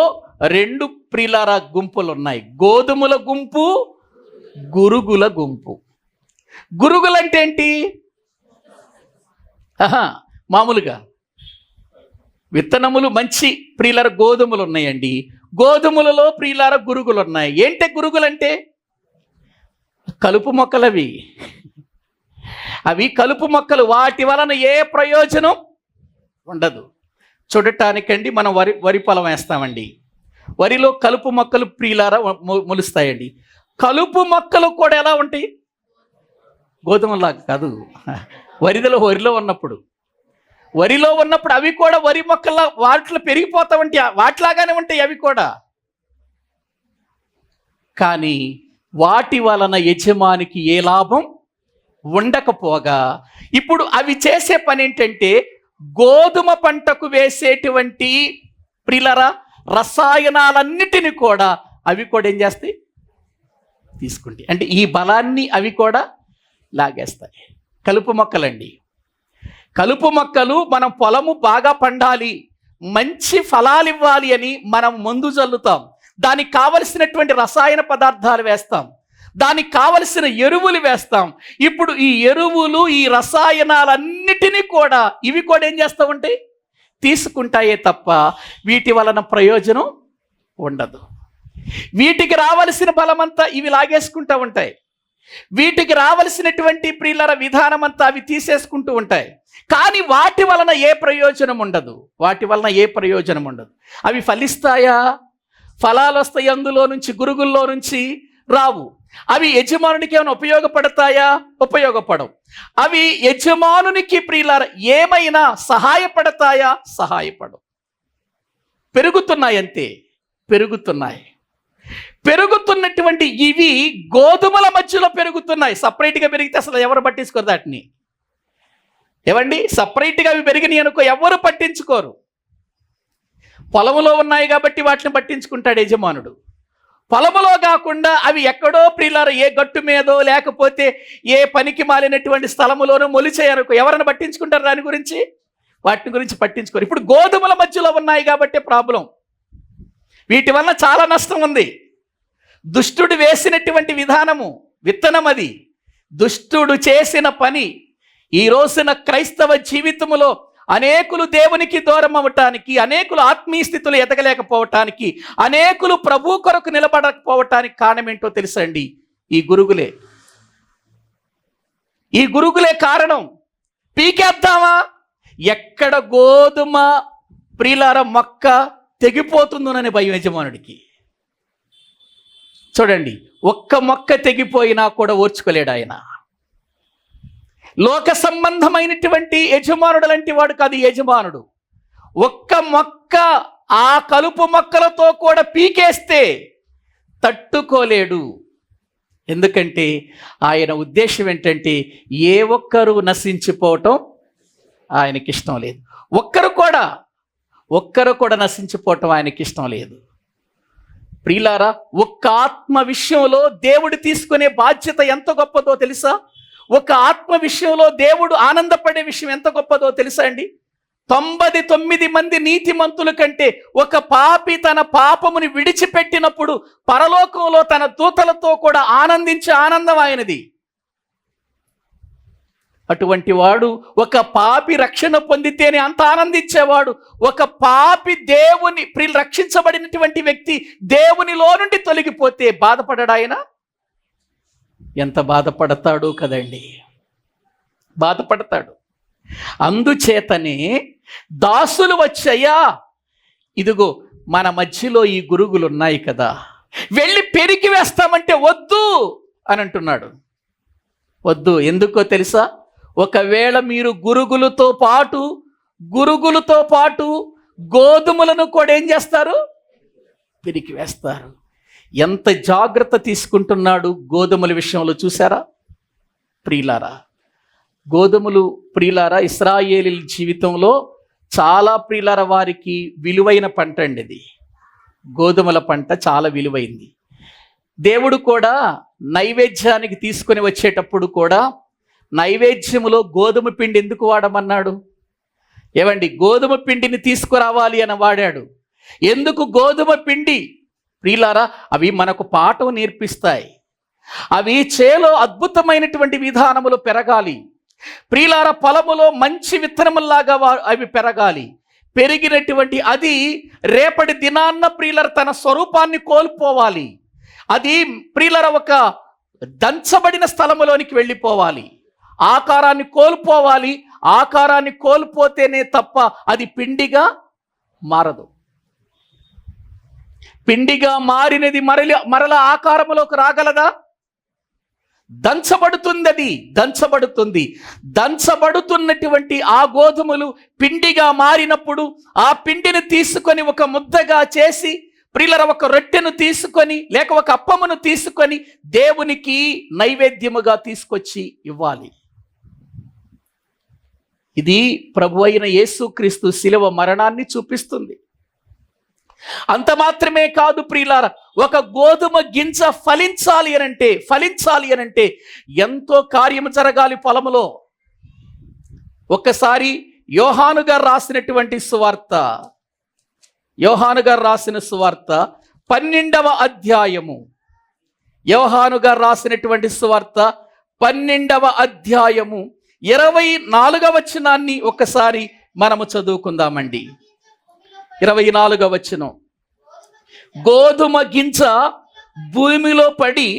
రెండు ప్రియులారా గుంపులు ఉన్నాయి. గోధుమల గుంపు, గురుగుల గుంపు. గురుగులంటే ఏంటి? మామూలుగా విత్తనములు మంచి ప్రియులార గోధుమలు ఉన్నాయండి. గోధుమలలో ప్రియులార గురుగులు ఉన్నాయి. ఏంటి గురుగులంటే? కలుపు మొక్కలు. అవి కలుపు మొక్కలు. వాటి వలన ఏ ప్రయోజనం ఉండదు. చూడటానికండి మనం వరి పొలం వేస్తామండి. వరిలో కలుపు మొక్కలు ప్రియులారా మొలుస్తాయండి. కలుపు మొక్కలు కూడా ఎలా ఉంటాయి? గోధుమలాగా కాదు. వరిలో ఉన్నప్పుడు అవి కూడా వరి మొక్కల వాటిలో పెరిగిపోతామంటే వాటిలాగానే ఉంటాయి అవి కూడా. కానీ వాటి వలన యజమానికి ఏ లాభం ఉండకపోగా ఇప్పుడు అవి చేసే పని ఏంటంటే గోధుమ పంటకు వేసేటువంటి ప్రియులారా రసాయనాలన్నిటిని కూడా అవి కూడా ఏం చేస్తాయి? తీసుకుంటాయి. అంటే ఈ బలాన్ని అవి కూడా లాగేస్తాయి. కలుపు మొక్కలండి. కలుపు మొక్కలు మనం పొలము బాగా పండాలి, మంచి ఫలాలు ఇవ్వాలి అని మనం మందు చల్లుతాం. దానికి కావలసినటువంటి రసాయన పదార్థాలు వేస్తాం, దానికి కావలసిన ఎరువులు వేస్తాం. ఇప్పుడు ఈ ఎరువులు, ఈ రసాయనాలన్నిటినీ కూడా ఇవి కూడా ఏం చేస్తూ ఉంటాయి? తీసుకుంటాయే తప్ప వీటి వలన ప్రయోజనం ఉండదు. వీటికి రావలసిన బలమంతా ఇవి లాగేసుకుంటూ ఉంటాయి. వీటికి రావలసినటువంటి ప్రియులర విధానం అంతా అవి తీసేసుకుంటూ ఉంటాయి. కానీ వాటి వలన ఏ ప్రయోజనం ఉండదు. అవి ఫలిస్తాయా? ఫలాలు వస్తాయి అందులో నుంచి, గురుగుల్లో నుంచి రావు. అవి యజమానునికి ఏమైనా ఉపయోగపడతాయా? ఉపయోగపడవు. అవి యజమానునికి ప్రియులార ఏమైనా సహాయపడతాయా? సహాయపడవు. పెరుగుతున్నాయంతే, పెరుగుతున్నటువంటి ఇవి గోధుమల మధ్యలో పెరుగుతున్నాయి. సపరేట్గా పెరిగితే అసలు ఎవరు పట్టించుకోరు వాటిని. ఏవండి, సపరేట్గా అవి పెరిగినాయి అనుకో ఎవరు పట్టించుకోరు. పొలంలో ఉన్నాయి కాబట్టి వాటిని పట్టించుకుంటాడు యజమానుడు. పొలములో కాకుండా అవి ఎక్కడో ప్రియులారా ఏ గట్టు మీదో లేకపోతే ఏ పనికి మాలినటువంటి స్థలములోనూ మొలిచాయనుకో ఎవరైనా పట్టించుకుంటారు దాని గురించి? వాటిని గురించి పట్టించుకోరు. ఇప్పుడు గోధుమల మధ్యలో ఉన్నాయి కాబట్టి ప్రాబ్లం. వీటి వల్ల చాలా నష్టం ఉంది. దుష్టుడు వేసినటువంటి విత్తనం అది. దుష్టుడు చేసిన పని. ఈ రోజున క్రైస్తవ జీవితములో అనేకులు దేవునికి దూరం అవ్వటానికి, అనేకులు ఆత్మీయ స్థితులు ఎదగలేకపోవటానికి, అనేకులు ప్రభు కొరకు నిలబడకపోవటానికి కారణం ఏంటో తెలుసండి? ఈ గురుగులే కారణం. పీకేద్దామా? ఎక్కడ గోధుమ ప్రియులార మొక్క తెగిపోతుందోనని భయం యజమానుడికి. చూడండి, ఒక్క మొక్క తెగిపోయినా కూడా ఓర్చుకోలేడు ఆయన. లోక సంబంధమైనటువంటి యజమానుడు లాంటి వాడు కాదు యజమానుడు. ఒక్క మొక్క ఆ కలుపు మొక్కలతో కూడా పీకేస్తే తట్టుకోలేడు. ఎందుకంటే ఆయన ఉద్దేశం ఏంటంటే ఏ ఒక్కరు నశించిపోవటం ఆయనకి ఇష్టం లేదు. ఒక్కరు కూడా నశించిపోవటం ఆయనకి ఇష్టం లేదు. ప్రియులారా, ఒక్క ఆత్మ విషయంలో దేవుడు తీసుకునే బాధ్యత ఎంత గొప్పదో తెలుసా? ఒక ఆత్మ విషయంలో దేవుడు ఆనందపడే విషయం ఎంత గొప్పదో తెలుసా అండి? 99 మంది నీతిమంతుల కంటే ఒక పాపి తన పాపముని విడిచిపెట్టినప్పుడు పరలోకంలో తన దూతలతో కూడా ఆనందించే ఆనందం ఆయనది. అటువంటి వాడు, ఒక పాపి రక్షణ పొందితేనే అంత ఆనందించేవాడు. ఒక పాపి రక్షించబడినటువంటి వ్యక్తి దేవునిలో నుండి తొలగిపోతే బాధపడడా ఆయన? ఎంత బాధపడతాడు కదండి, బాధపడతాడు. అందుచేతనే దాసులు వచ్చయ్యా, ఇదిగో మన మధ్యలో ఈ గురుగులు ఉన్నాయి కదా, వెళ్ళి పెరికి వేస్తామంటే వద్దు అని అంటున్నాడు. వద్దు. ఎందుకో తెలుసా? ఒకవేళ మీరు గురుగులతో పాటు గోధుమలను కూడా ఏం చేస్తారు? పెరికి వేస్తారు. ఎంత జాగ్రత్త తీసుకుంటున్నాడు గోధుమల విషయంలో చూసారా ప్రియులారా? గోధుమలు ప్రియులారా ఇశ్రాయేలీల జీవితంలో చాలా ప్రియులారా వారికి విలువైన పంట అండి. ఇది గోధుమల పంట చాలా విలువైంది. దేవుడు కూడా నైవేద్యానికి తీసుకొని వచ్చేటప్పుడు కూడా నైవేద్యములో గోధుమ పిండి ఎందుకు వాడమన్నాడు? ఏమండి, గోధుమ పిండిని తీసుకురావాలి అని వాడాడు. ఎందుకు గోధుమ పిండి? ప్రియులారా, అవి మనకు పాఠం నేర్పిస్తాయి. అవి చేలో అద్భుతమైనటువంటి విధానములు పెరగాలి. ప్రియులారా, పొలములో మంచి విత్తనములాగా అవి పెరగాలి. పెరిగినటువంటి అది రేపటి దినాన్న ప్రియులార తన స్వరూపాన్ని కోల్పోవాలి. అది ప్రియులార ఒక దంచబడిన స్థలములోనికి వెళ్ళిపోవాలి. ఆకారాన్ని కోల్పోవాలి. ఆకారాన్ని కోల్పోతేనే తప్ప అది పిండిగా మారదు. పిండిగా మారినది మరల ఆకారములోకి రాగలదా? దంచబడుతున్నటువంటి ఆ గోధుమలు పిండిగా మారినప్పుడు ఆ పిండిని తీసుకొని ఒక ముద్దగా చేసి ప్రియులారా ఒక రొట్టెను తీసుకొని లేక ఒక అప్పమును తీసుకొని దేవునికి నైవేద్యముగా తీసుకొచ్చి ఇవ్వాలి. ఇది ప్రభు అయిన యేసుక్రీస్తు శిలువ మరణాన్ని చూపిస్తుంది. అంత మాత్రమే కాదు ప్రియులారా, ఒక గోధుమ గింజ ఫలించాలి అనంటే ఎంతో కార్యము జరగాలి పొలములో. ఒక్కసారి యోహాను గారు రాసినటువంటి సువార్త 12వ అధ్యాయము, యోహాను గారు రాసినటువంటి సువార్త 12వ అధ్యాయము 24వ వచనాన్ని ఒక్కసారి మనము చదువుకుందామండి. 24వ వచనం. గోధుమ గింజ భూమిలో పడి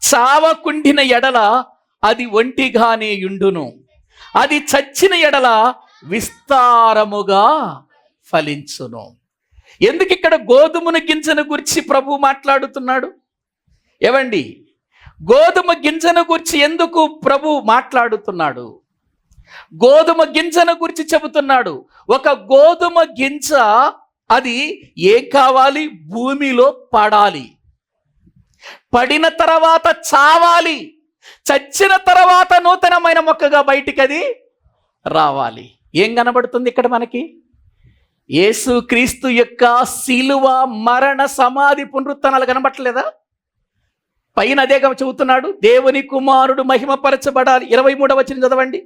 చావకుండిన ఎడల అది ఒంటిగానే యుండును, అది చచ్చిన ఎడల విస్తారముగా ఫలించును. ఎందుకు ఇక్కడ గోధుమ గింజను గురించి ప్రభు మాట్లాడుతున్నాడు? ఏవండి, గోధుమ గింజను గురించి ఎందుకు ప్రభు మాట్లాడుతున్నాడు? గోధుమ గింజను గురించి చెబుతున్నాడు. ఒక గోధుమ గింజ అది ఏం కావాలి? భూమిలో పడాలి, పడిన తర్వాత చావాలి, చచ్చిన తర్వాత నూతనమైన మొక్కగా బయటికి అది రావాలి. ఏం కనబడుతుంది ఇక్కడ మనకి? యేసు క్రీస్తు యొక్క శిలువ, మరణ, సమాధి, పునరుత్థానాలు కనబట్టలేదా? పైన అదే చెబుతున్నాడు, దేవుని కుమారుడు మహిమపరచబడాలి. 23వ వచనం చదవండి.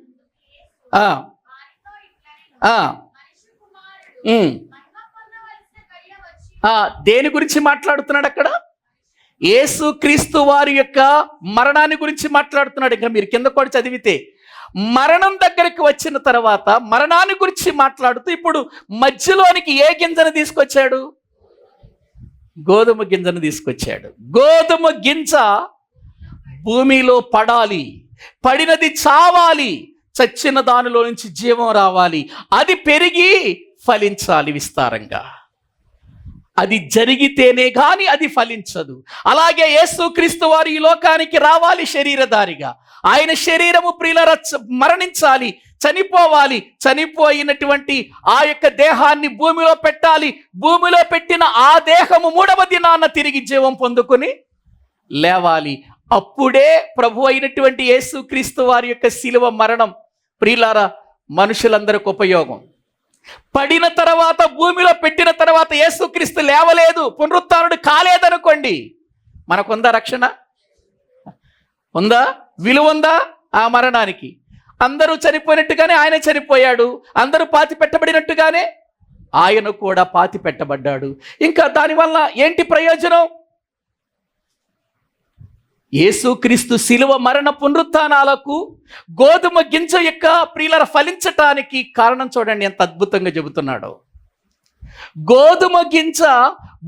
దేని గురించి మాట్లాడుతున్నాడు అక్కడ? యేసు క్రీస్తు వారి యొక్క మరణాన్ని గురించి మాట్లాడుతున్నాడు. ఇంకా మీరు కింద కూడా చదివితే మరణం దగ్గరికి వచ్చిన తర్వాత మరణాన్ని గురించి మాట్లాడుతూ ఇప్పుడు మధ్యలోనికి ఏ గింజను తీసుకొచ్చాడు? గోధుమ గింజను తీసుకొచ్చాడు. గోధుమ గింజ భూమిలో పడాలి, పడినది చావాలి, చచ్చిన దానిలో నుంచి జీవం రావాలి, అది పెరిగి ఫలించాలి విస్తారంగా. అది జరిగితేనే కానీ అది ఫలించదు. అలాగే యేసుక్రీస్తు వారు ఈ లోకానికి రావాలి శరీరధారిగా. ఆయన శరీరము ప్రియుల మరణించాలి, చనిపోవాలి, చనిపోయినటువంటి ఆ యొక్క దేహాన్ని భూమిలో పెట్టాలి. భూమిలో పెట్టిన ఆ దేహము 3వ దినాన తిరిగి జీవం పొందుకొని లేవాలి. అప్పుడే ప్రభు అయినటువంటి యేసుక్రీస్తు వారి యొక్క శిలువ మరణం ప్రియులారా మనుషులందరికి ఉపయోగం. పడిన తర్వాత, భూమిలో పెట్టిన తర్వాత యేసుక్రీస్తు లేవలేదు, పునరుత్థానుడు కాలేదనుకోండి, మనకుందా రక్షణ? ఉందా? విలువ ఉందా ఆ మరణానికి? అందరూ చనిపోయినట్టుగానే ఆయన చనిపోయాడు, అందరూ పాతి పెట్టబడినట్టుగానే ఆయన కూడా పాతి పెట్టబడ్డాడు. ఇంకా దానివల్ల ఏంటి ప్రయోజనం? యేసుక్రీస్తు శిలువ, మరణ, పునరుత్థానాలకు గోధుమ గింజ యొక్క ప్రియుల ఫలించటానికి కారణం చూడండి ఎంత అద్భుతంగా చెబుతున్నాడో. గోధుమ గింజ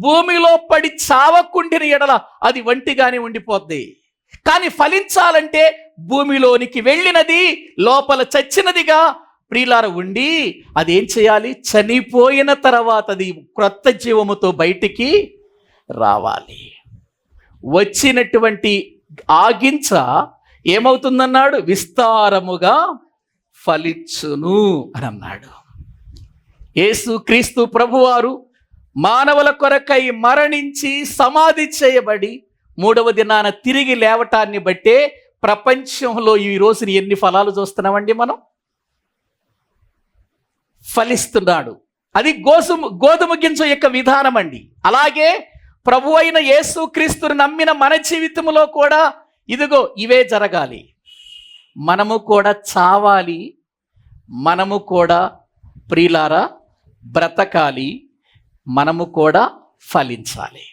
భూమిలో పడి చావకుండిన ఎడల అది ఒంటిగానే ఉండిపోద్ది, కానీ ఫలించాలంటే భూమిలోనికి వెళ్ళినది లోపల చచ్చినదిగా ప్రియులార ఉండి అదేం చేయాలి? చనిపోయిన తర్వాత అది క్రొత్త జీవముతో బయటికి రావాలి. వచ్చినటువంటి ఆ గింజ ఏమవుతుందన్నాడు? విస్తారముగా ఫలించును అని అన్నాడు. యేసు క్రీస్తు ప్రభువారు మానవుల కొరకై మరణించి సమాధి చేయబడి 3వ దినాన తిరిగి లేవటాన్ని బట్టే ప్రపంచంలో ఈ రోజుని ఎన్ని ఫలాలు చూస్తున్నామండి మనం. ఫలిస్తున్నాడు. అది గోధుమ గింజ యొక్క విధానం అండి. అలాగే ప్రభు అయిన యేసు క్రీస్తుని నమ్మిన మన జీవితంలో కూడా ఇదిగో ఇవే జరగాలి. మనము కూడా చావాలి, మనము కూడా ప్రియులారా బ్రతకాలి, మనము కూడా ఫలించాలి.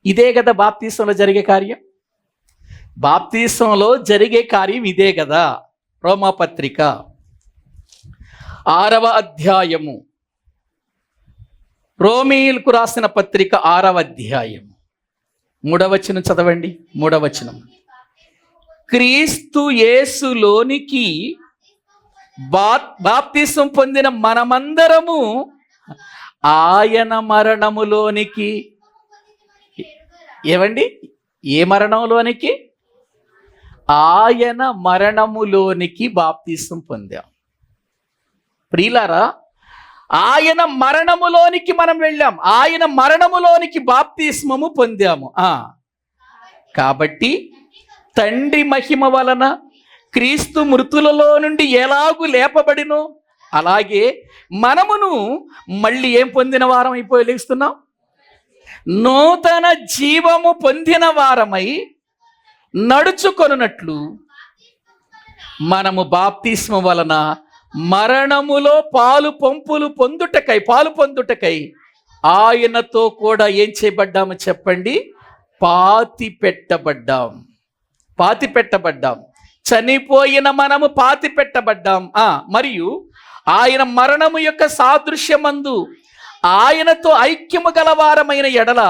ఇదే కదా బాప్తీసంలో జరిగే కార్యం. బాప్తీసంలో జరిగే కార్యం ఇదే కదా. రోమాపత్రిక 6వ అధ్యాయము, రోమీయులకు రాసిన పత్రిక 6వ అధ్యాయం 3వ వచనం చదవండి. 3వ వచనం, క్రీస్తు యేసులోనికి బాప్తిసం పొందిన మనమందరము ఆయన మరణములోనికి. ఏమండి? ఏ మరణంలోనికి? ఆయన మరణములోనికి బాప్తిసం పొందాం. ప్రియులారా, ఆయన మరణములోనికి మనం వెళ్ళాం, ఆయన మరణములోనికి బాప్తిస్మము పొందాము. కాబట్టి తండ్రి మహిమ వలన క్రీస్తు మృతులలో నుండి ఎలాగూ లేపబడినో అలాగే మనమును మళ్ళీ ఏం పొందిన వారం అయిపోయి లేస్తున్నాం? నూతన జీవము పొందిన వారమై నడుచుకొనున్నట్లు మనము బాప్తిస్మ వలన మరణములో పాలు పొందుటకై ఆయనతో కూడా ఏం చేయబడ్డాము చెప్పండి? పాతి పెట్టబడ్డాం. చనిపోయిన మనము పాతి పెట్టబడ్డాం. మరియు ఆయన మరణము యొక్క సాదృశ్యమందు ఆయనతో ఐక్యము గలవారమైన ఎడల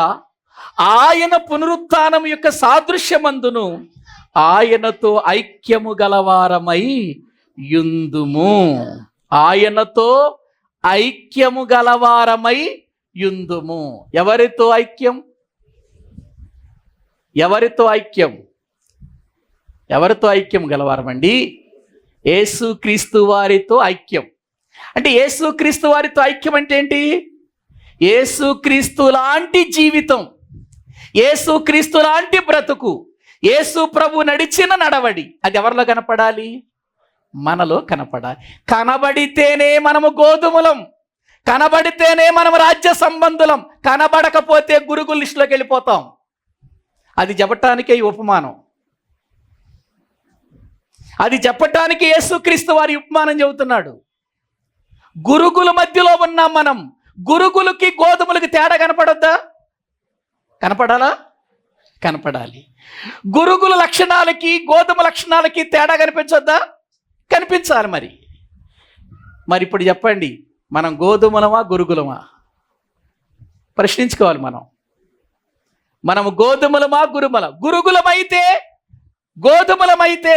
ఆయన పునరుత్థానం యొక్క సాదృశ్యమందును ఆయనతో ఐక్యము గలవారమై యుందుము. ఆయనతో ఐక్యము గలవారమై యుందుము. ఎవరితో ఐక్యం? ఎవరితో ఐక్యం? ఎవరితో ఐక్యం గలవారమండి? యేసుక్రీస్తు వారితో ఐక్యం. అంటే యేసుక్రీస్తు వారితో ఐక్యం అంటే ఏంటి? యేసుక్రీస్తు లాంటి జీవితం, యేసుక్రీస్తు లాంటి బ్రతుకు, యేసు ప్రభు నడిచిన నడవడి అది ఎవరిలో కనపడాలి? మనలో కనపడాలి. కనబడితేనే మనము గోధుమలం, కనబడితేనే మనం రాజ్య సంబంధులం, కనబడకపోతే గురుగుల లిస్టులోకి వెళ్ళిపోతాం. అది చెప్పటానికే ఈ ఉపమానం. అది చెప్పటానికి యేసుక్రీస్తు వారి ఉపమానం చెబుతున్నాడు. గురుగుల మధ్యలో ఉన్నాం మనం. గురుగులకి గోధుమలకి తేడా కనపడొద్దా? కనపడాలా? కనపడాలి. గురుగుల లక్షణాలకి గోధుమ లక్షణాలకి తేడా కనిపించొద్దా? కనిపించాలి. మరి ఇప్పుడు చెప్పండి, మనం గోధుమలమా గురుగులమా? ప్రశ్నించుకోవాలి. మనము గోధుమలమా గురుగులమైతే, గోధుమలమైతే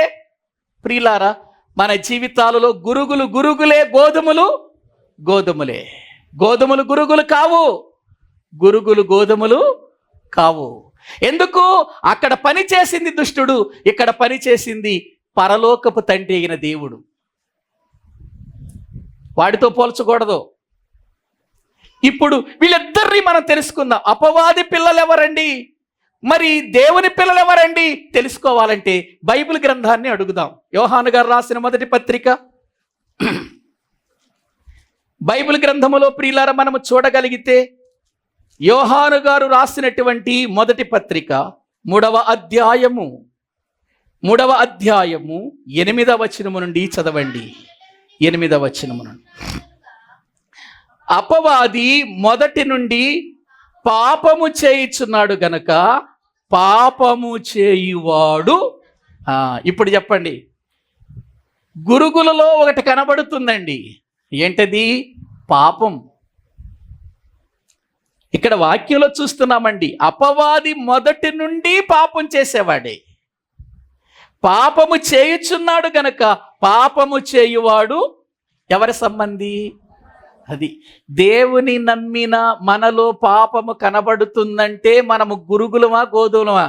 ప్రియులారా, మన జీవితాలలో గురుగులే, గోధుమలే. గోధుమలు గురుగులు కావు, గురుగులు గోధుమలు కావు. ఎందుకు? అక్కడ పని చేసింది దుష్టుడు, ఇక్కడ పని చేసింది పరలోకపు తండ్రి అయిన దేవుడు. వాడితో పోల్చకూడదు. ఇప్పుడు వీళ్ళిద్దరిని మనం తెలుసుకుందాం. అపవాది పిల్లలు ఎవరండి? మరి దేవుని పిల్లలు ఎవరండి? తెలుసుకోవాలంటే బైబిల్ గ్రంథాన్ని అడుగుదాం. యోహాను గారు రాసిన మొదటి పత్రిక, బైబిల్ గ్రంథములో ప్రియులారా మనము చూడగలిగితే యోహాను గారు రాసినటువంటి మొదటి పత్రిక 3వ అధ్యాయము 8వ వచనము నుండి చదవండి. 8వ వచనము నుండి. అపవాది మొదటి నుండి పాపము చేయుచున్నాడు గనక పాపము చేయువాడు. ఇప్పుడు చెప్పండి, గురుగులలో ఒకటి కనబడుతుందండి. ఏంటది? పాపం. ఇక్కడ వాక్యంలో చూస్తున్నామండి, అపవాది మొదటి నుండి పాపం చేసేవాడే. పాపము చేయుచున్నాడు గనక పాపము చేయువాడు ఎవరి సంబంధి? అది దేవుని నమ్మిన మనలో పాపము కనబడుతుందంటే మనము గురుగులమా గోధుమలమా?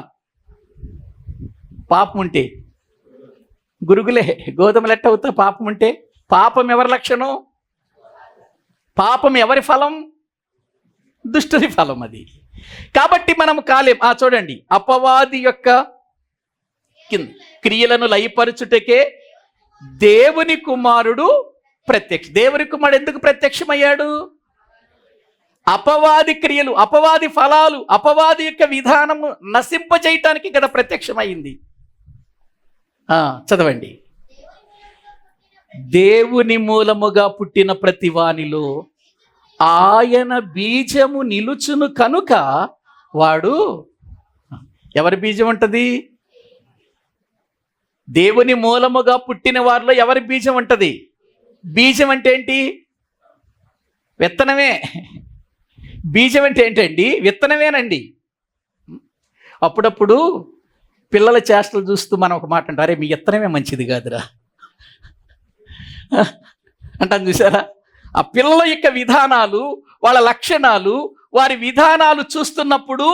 పాపం ఉంటే గురుగులే, గోధుమలు ఎట్ట అవుతా? పాపం ఉంటే. పాపం ఎవరి లక్షణం? పాపం ఎవరి ఫలం? దుష్టుని ఫలం అది. కాబట్టి మనము కాలేం. చూడండి, అపవాది యొక్క క్రియలను లయపరచుటకే దేవుని కుమారుడు ప్రత్యక్ష. దేవుని కుమారుడు ఎందుకు ప్రత్యక్షమయ్యాడు? అపవాది క్రియలు, అపవాది ఫలాలు, అపవాది యొక్క విధానము నశింపజేయటానికి ఇక్కడ ప్రత్యక్షమైంది. చదవండి. దేవుని మూలముగా పుట్టిన ప్రతి వానిలో ఆయన బీజము నిలుచును కనుక వాడు. ఎవరి బీజం ఉంటది? దేవుని మూలముగా పుట్టిన వారిలో ఎవరి బీజం ఉంటది? బీజం అంటే ఏంటి? విత్తనమే. బీజం అంటే ఏంటండి? విత్తనమేనండి. అప్పుడప్పుడు పిల్లల చేష్టలు చూస్తూ మనం ఒక మాట అంటారు, అరే మీ విత్తనమే మంచిది కాదురా అంటాను. చూసారా? ఆ పిల్లల యొక్క విధానాలు, వాళ్ళ లక్షణాలు, వారి విధానాలు చూస్తున్నప్పుడు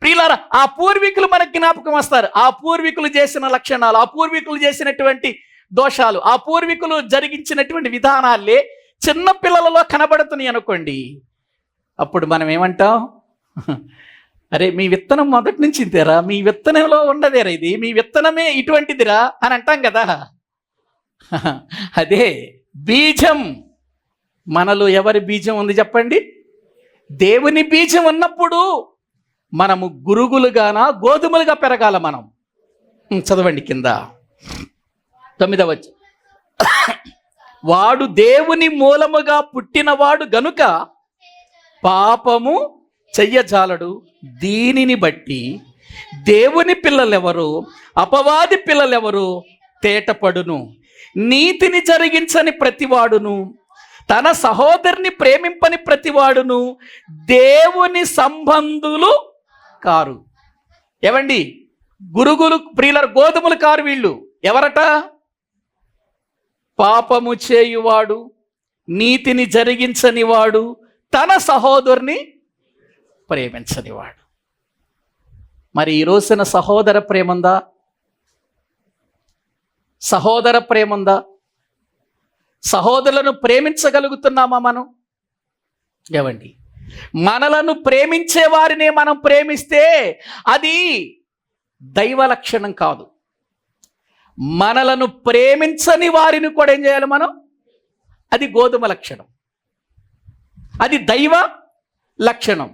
ప్రియులారా, ఆ పూర్వీకులు మనకు జ్ఞాపకం వస్తారు. ఆ పూర్వీకులు చేసిన లక్షణాలు, ఆ పూర్వీకులు చేసినటువంటి దోషాలు, ఆ పూర్వీకులు జరిగించినటువంటి విధానాలే చిన్న పిల్లలలో కనబడుతున్నాయి అనుకోండి. అప్పుడు మనం ఏమంటాం? అరే మీ విత్తనం మొదటి నుంచి ఇంతేరా, మీ విత్తనంలో ఉండదేరా, ఇది మీ విత్తనమే ఇటువంటిదిరా అని అంటాం కదా. అదే బీజం. మనలో ఎవరి బీజం ఉంది చెప్పండి? దేవుని బీజం ఉన్నప్పుడు మనము గురుగులుగానా గోధుమలుగా పెరగాల మనం. చదవండి కింద 9వ వచనం. వాడు దేవుని మూలముగా పుట్టినవాడు గనుక పాపము చెయ్యజాలడు. దీనిని బట్టి దేవుని పిల్లలెవరు అపవాది పిల్లలెవరు తేటపడును. నీతిని జరిగించని ప్రతివాడును తన సహోదరుని ప్రేమింపని ప్రతివాడును దేవుని సంబంధులు కారు. ఏవండి, గురుగులు ప్రియుల గోధుమలు కారు వీళ్ళు. ఎవరట? పాపము చేయువాడు, నీతిని జరిగించనివాడు, తన సహోదరుని ప్రేమించనివాడు. మరి ఈ రోజున సహోదర ప్రేమందా? సహోదర ప్రేమందా? సహోదరులను ప్రేమించగలుగుతున్నామా మనం? ఏవండి, మనలను ప్రేమించే వారినే మనం ప్రేమిస్తే అది దైవ లక్షణం కాదు. మనలను ప్రేమించని వారిని కూడా ఏం చేయాలి మనం? అది గోధుమ లక్షణం, అది దైవ లక్షణం.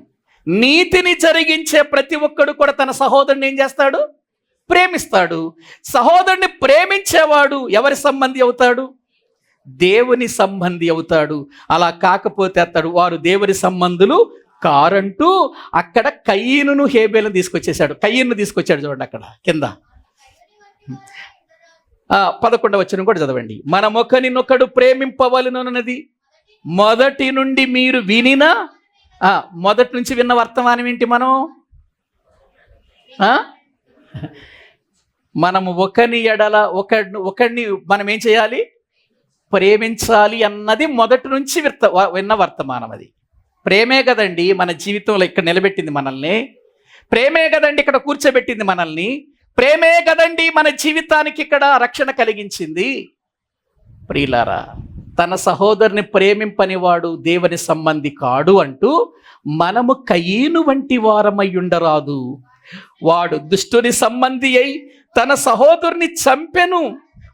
నీతిని జరిగించే ప్రతి ఒక్కడు కూడా తన సహోదరుని ఏం చేస్తాడు? ప్రేమిస్తాడు. సహోదరుని ప్రేమించేవాడు ఎవరి సంబంధి అవుతాడు? దేవుని సంబంధి అవుతాడు. అలా కాకపోతే అతడు వారు దేవుని సంబంధులు కారంటూ అక్కడ కయీనును హేబేలును తీసుకొచ్చేసాడు. కయీనును తీసుకొచ్చాడు చూడండి అక్కడ కింద. 11వ వచనం కూడా చదవండి. మనమొకనినొకడు ప్రేమింపవలెనన్నది మొదటి నుండి మీరు వినిన, మొదటి నుంచి విన్న వర్తమానం ఏంటి? మనము ఒకని ఎడల ఒకడిని మనం ఏం చేయాలి? ప్రేమించాలి అన్నది మొదటి నుంచి విన్న వర్తమానం. అది ప్రేమే కదండి మన జీవితంలో ఇక్కడ నిలబెట్టింది మనల్ని. ప్రేమే కదండి ఇక్కడ కూర్చోబెట్టింది మనల్ని. ప్రేమే కదండి మన జీవితానికి ఇక్కడ రక్షణ కలిగించింది. ప్రియులారా, తన సహోదరుని ప్రేమింపనివాడు దేవుని సంబంధి కాడు అంటూ మనము కయీను వంటి వారమై ఉండరాదు. వాడు దుష్టుని సంబంధి అయి తన సహోదరుని చంపెను.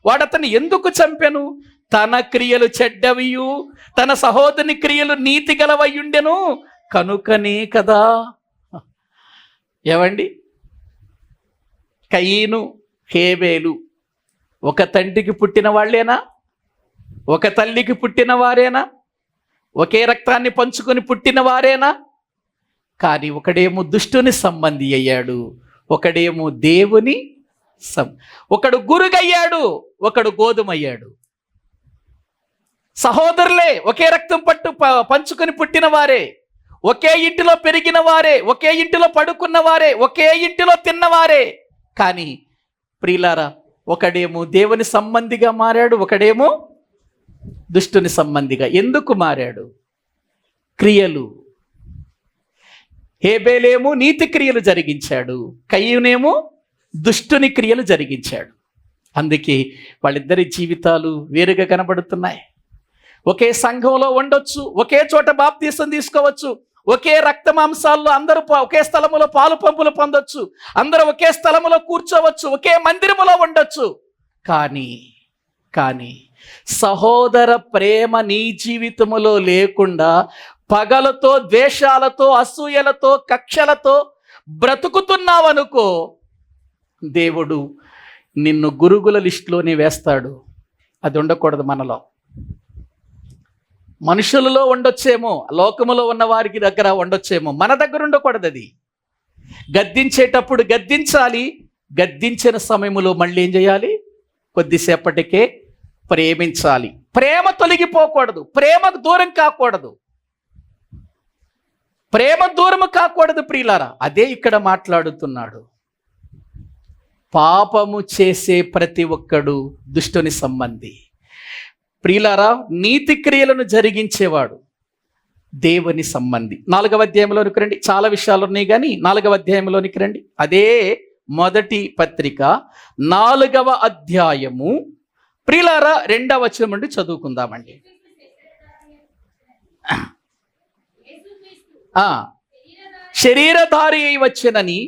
వాడు అతను ఎందుకు చంపెను? తన క్రియలు చెడ్డవియు తన సహోదరుని క్రియలు నీతి గలవయ్యుండెను కనుకనే కదా. ఏవండి, కయీను హేబేలు ఒక తండ్రికి పుట్టిన వాళ్ళేనా? ఒక తల్లికి పుట్టిన వారేనా? ఒకే రక్తాన్ని పంచుకొని పుట్టిన వారేనా? కానీ ఒకడేమో దుష్టుని సంబంధి అయ్యాడు, ఒకడేమో దేవుని ఒకడు గురుగయ్యాడు, ఒకడు గోధుమయ్యాడు. సహోదరులే, ఒకే రక్తం పంచుకొని పుట్టిన వారే, ఒకే ఇంటిలో పెరిగిన వారే, ఒకే ఇంటిలో పడుకున్న వారే, ఒకే ఇంటిలో తిన్నవారే. కానీ ప్రియులారా, ఒకడేమో దేవుని సంబంధిగా మారాడు, ఒకడేమో దుష్టుని సంబంధిగా. ఎందుకు మారాడు? క్రియలు. హేబేలేమో నీతి క్రియలు జరిగించాడు, కయీనేమో దుష్టుని క్రియలు జరిగించాడు. అందుకే వాళ్ళిద్దరి జీవితాలు వేరుగా కనబడుతున్నాయి. ఒకే సంఘంలో ఉండొచ్చు, ఒకే చోట బాప్తీసం తీసుకోవచ్చు, ఒకే రక్త మాంసాల్లో అందరూ ఒకే స్థలములో పాలు పంపులు పొందొచ్చు, అందరూ ఒకే స్థలములో కూర్చోవచ్చు, ఒకే మందిరములో ఉండొచ్చు. కానీ సహోదర ప్రేమ నీ జీవితములో లేకుండా పగలతో, ద్వేషాలతో, అసూయలతో, కక్షలతో బ్రతుకుతున్నావనుకో, దేవుడు నిన్ను గురుగుల లిస్టులోనే వేస్తాడు. అది ఉండకూడదు మనలో. మనుషులలో ఉండొచ్చేమో, లోకములో ఉన్న వారికి దగ్గర ఉండొచ్చేమో, మన దగ్గర ఉండకూడదు. అది గద్దించేటప్పుడు గద్దించాలి, గద్దించిన సమయంలో మళ్ళీ ఏం చేయాలి? కొద్దిసేపటికే ప్రేమించాలి. ప్రేమ తొలగిపోకూడదు, ప్రేమకు దూరం కాకూడదు, ప్రేమ దూరం కాకూడదు. ప్రియులారా, అదే ఇక్కడ మాట్లాడుతున్నాడు. పాపము చేసే ప్రతి ఒక్కడు దుష్టుని సంబంధి. ప్రియులారా, నీతి క్రియలను జరిగించేవాడు దేవుని సంబంధి. 4వ అధ్యాయంలోనికి రండి. చాలా విషయాలు ఉన్నాయి కానీ 4వ అధ్యాయంలోనికి రండి. అదే మొదటి పత్రిక 4వ అధ్యాయము ప్రియులారా 2వ వచనం నుండి చదువుకుందామండి. శరీరధారి అయి వచ్చెనని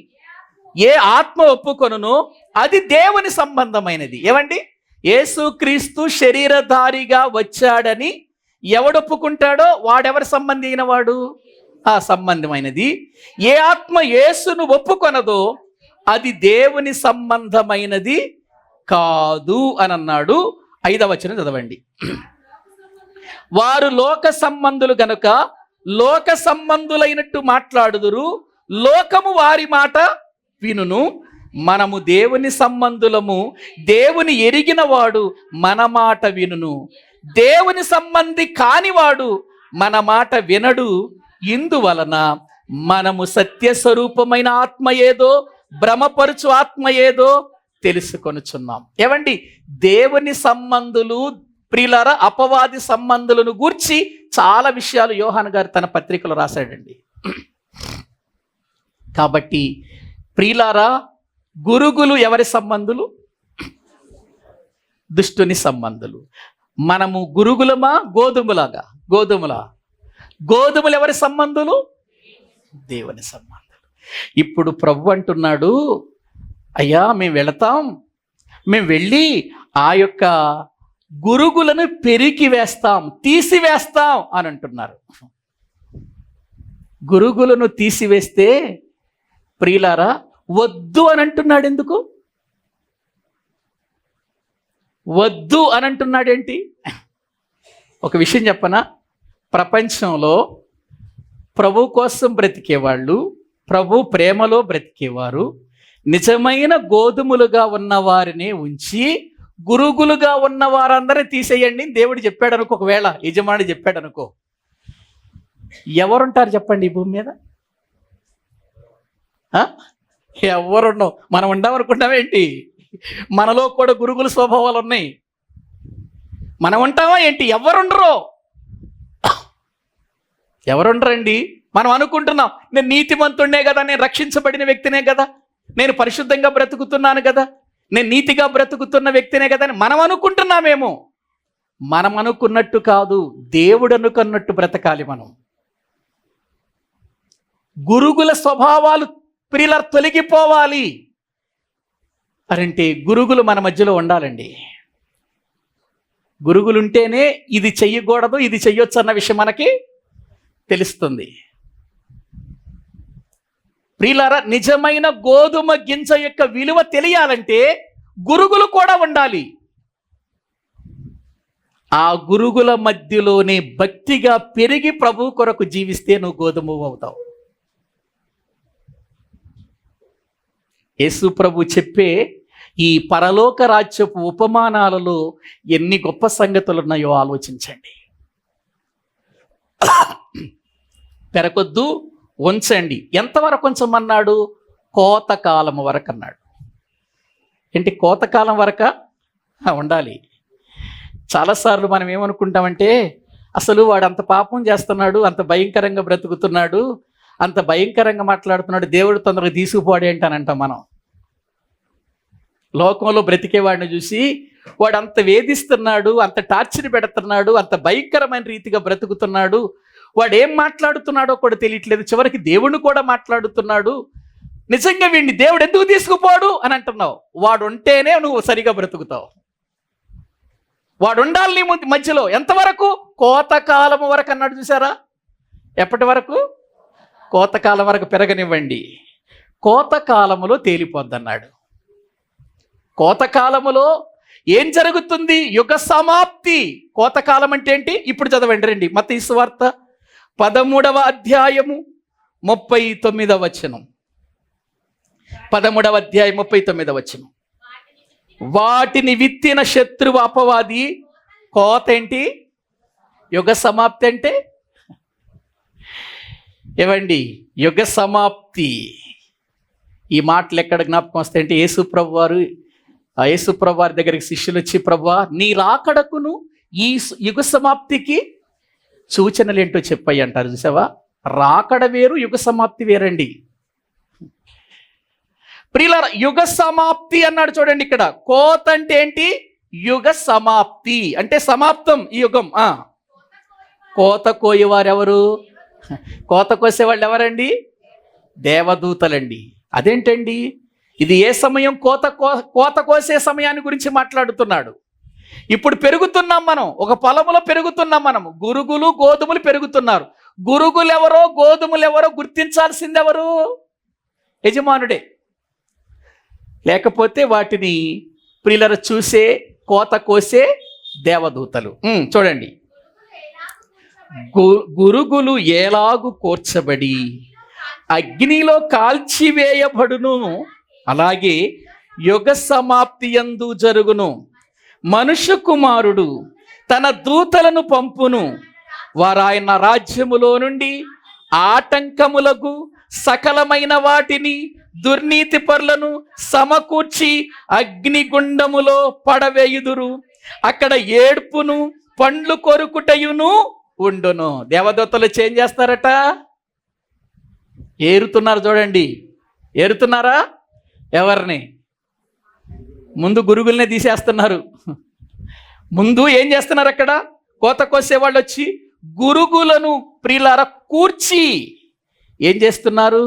ఏ ఆత్మ ఒప్పుకొనునో అది దేవుని సంబంధమైనది. ఏమండి, యేసుక్రీస్తు శరీరధారిగా వచ్చాడని ఎవడొప్పుకుంటాడో వాడెవరి సంబంధి అయిన వాడు? ఆ సంబంధమైనది. ఏ ఆత్మ యేసును ఒప్పుకొనదో అది దేవుని సంబంధమైనది కాదు అని అన్నాడు. 5వ వచనం చదవండి. వారు లోక సంబంధులు గనుక లోక సంబంధులైనట్టు మాట్లాడుదురు, లోకము వారి మాట వినును. మనము దేవుని సంబంధులము, దేవుని ఎరిగిన వాడు మన మాట వినును. దేవుని సంబంధి కానివాడు మన మాట వినడు. ఇందువలన మనము సత్యస్వరూపమైన ఆత్మ ఏదో, భ్రమపరుచు ఆత్మ ఏదో తెలుసుకొనుచున్నాం. ఏమండి, దేవుని సంబంధులు ప్రియులారా, అపవాది సంబంధులను గూర్చి చాలా విషయాలు యోహాను గారు తన పత్రికలో రాశాడండి. కాబట్టి ప్రియులారా, గురుగులు ఎవరి సంబంధులు? దుష్టుని సంబంధులు. మనము గురుగులమా గోధుమలు ఎవరి సంబంధులు? దేవుని సంబంధులు. ఇప్పుడు ప్రభు అంటున్నాడు, అయ్యా మేము వెళతాం, మేము వెళ్ళి ఆ యొక్క గురుగులను పెరికి వేస్తాం, తీసివేస్తాం అని అంటున్నారు. గురుగులను తీసివేస్తే ప్రియులారా వద్దు అని అంటున్నాడు. ఎందుకు వద్దు అని అంటున్నాడేంటి? ఒక విషయం చెప్పనా, ప్రపంచంలో ప్రభు కోసం బ్రతికేవాళ్ళు, ప్రభు ప్రేమలో బ్రతికేవారు నిజమైన గోధుమలుగా ఉన్నవారిని ఉంచి గురుగులుగా ఉన్న వారందరినీ తీసేయండి దేవుడు చెప్పాడు అనుకో. ఒకవేళ యజమాని చెప్పాడు అనుకో, ఎవరుంటారు చెప్పండి ఈ భూమి మీద? ఎవరున్నావు? మనం ఉంటామనుకుంటామేంటి? మనలో కూడా గురుగుల స్వభావాలు ఉన్నాయి. మనం ఉంటామా ఏంటి? ఎవరుండరండి. మనం అనుకుంటున్నాం, నేను నీతిమంతుడినే కదా, నేను రక్షించబడిన వ్యక్తినే కదా, నేను పరిశుద్ధంగా బ్రతుకుతున్నాను కదా, నేను నీతిగా బ్రతుకుతున్న వ్యక్తినే కదా అని మనం అనుకుంటున్నామేమో. మనం అనుకున్నట్టు కాదు, దేవుడు అనుకున్నట్టు బ్రతకాలి మనం. గురుగుల స్వభావాలు ప్రియుల తొలగిపోవాలి అరంటే గురుగులు మన మధ్యలో ఉండాలండి. గురుగులుంటేనే ఇది చెయ్యకూడదు, ఇది చెయ్యొచ్చు అన్న విషయం మనకి తెలుస్తుంది. ప్రియులారా, నిజమైన గోధుమ గింజ యొక్క విలువ తెలియాలంటే గురుగులు కూడా ఉండాలి. ఆ గురుగుల మధ్యలోనే భక్తిగా పెరిగి ప్రభు కొరకు జీవిస్తే నువ్వు గోధుమ అవుతావు. యేసు ప్రభు చెప్పే ఈ పరలోక రాజ్యపు ఉపమానాలలో ఎన్ని గొప్ప సంగతులు ఉన్నాయో ఆలోచించండి. పెరకొద్దు, ఉంచండి. ఎంతవరకు ఉంచమన్నాడు? కోతకాలం వరకు అన్నాడు. ఏంటి కోతకాలం వరక ఉండాలి. చాలాసార్లు మనం ఏమనుకుంటామంటే, అసలు వాడు అంత పాపం చేస్తున్నాడు, అంత భయంకరంగా బ్రతుకుతున్నాడు, అంత భయంకరంగా మాట్లాడుతున్నాడు, దేవుడు తొందరగా తీసుకుపోడు ఏంటనంటాం మనం. లోకంలో బ్రతికేవాడిని చూసి వాడు అంత వేధిస్తున్నాడు, అంత టార్చర్ పెడుతున్నాడు, అంత భయంకరమైన రీతిగా బ్రతుకుతున్నాడు, వాడు ఏం మాట్లాడుతున్నాడో కూడా తెలియట్లేదు, చివరికి దేవుడిని కూడా మాట్లాడుతున్నాడు, నిజంగా వీడిని దేవుడు ఎందుకు తీసుకుపోడు అని అంటున్నావు. వాడు ఉంటేనే నువ్వు సరిగా బ్రతుకుతావు. వాడు ఉండాలి నీ మధ్యలో. ఎంతవరకు? కోతకాలం వరకు అన్నాడు. చూసారా? ఎప్పటి వరకు? కోతకాలం వరకు పెరగనివ్వండి, కోతకాలములో తేలిపోద్దన్నాడు. కోతకాలములో ఏం జరుగుతుంది? యుగ సమాప్తి. కోతకాలం అంటే ఏంటి? ఇప్పుడు చదవండి రండి, మత్తయి సువార్త 13వ అధ్యాయము 39వ వచనం. 13వ అధ్యాయం 39వ వచనం. వాటిని విత్తిన శత్రువు అపవాది. కోత ఏంటి? యుగ సమాప్తి అంటే ఏవండి? యుగ సమాప్తి. ఈ మాటలు ఎక్కడ జ్ఞాపకం వస్తాయి అంటే, యేసుప్రభు వారి దగ్గరికి శిష్యులు వచ్చి, ప్రభువా నీ రాకడకును ఈ యుగ సమాప్తికి సూచనలు ఏంటో చెప్పాయి అంటారు. చూసావా? రాకడ వేరు, యుగ సమాప్తి వేరండి. ప్రియులారా, యుగ సమాప్తి అన్నాడు చూడండి ఇక్కడ. కోత అంటే ఏంటి? యుగ సమాప్తి అంటే సమాప్తం ఈ యుగం. కోత కోయేవారు ఎవరు? కోత కోసేవాళ్ళు ఎవరండి? దేవదూతలండి. అదేంటండి? ఇది ఏ సమయం? కోత కోసే సమయాన్ని గురించి మాట్లాడుతున్నాడు. ఇప్పుడు పెరుగుతున్నాం మనం, ఒక పొలములో పెరుగుతున్నాం మనము. గురుగులు గోధుమలు పెరుగుతున్నారు. గురుగులు ఎవరో గోధుమలు ఎవరో గుర్తించాల్సింది ఎవరు? యజమానుడే. లేకపోతే వాటిని ప్రియులర చూసే కోత కోసే దేవదూతలు. చూడండి, గురుగులు ఎలాగు కూర్చబడి అగ్నిలో కాల్చివేయబడును, అలాగే యుగ సమాప్తి యందు జరుగును. మనుష్య కుమారుడు తన దూతలను పంపును, వారు ఆయన రాజ్యములో నుండి ఆటంకములకు సకలమైన వాటిని దుర్నీతి పరులను సమకూర్చి అగ్నిగుండములో పడవేయుదురు. అక్కడ ఏడ్పును పండ్లు కొరుకుటయును ఉండును. దేవదూతలు చేంజ్ చేస్తారట, ఏరుతున్నారు. చూడండి, ఏరుతున్నారా? ఎవరిని? ముందు గురుగుల్నే తీసేస్తున్నారు. ముందు ఏం చేస్తున్నారు? అక్కడ కోత కోసే వాళ్ళు వచ్చి గురుగులను ప్రియులారా కూర్చి ఏం చేస్తున్నారు?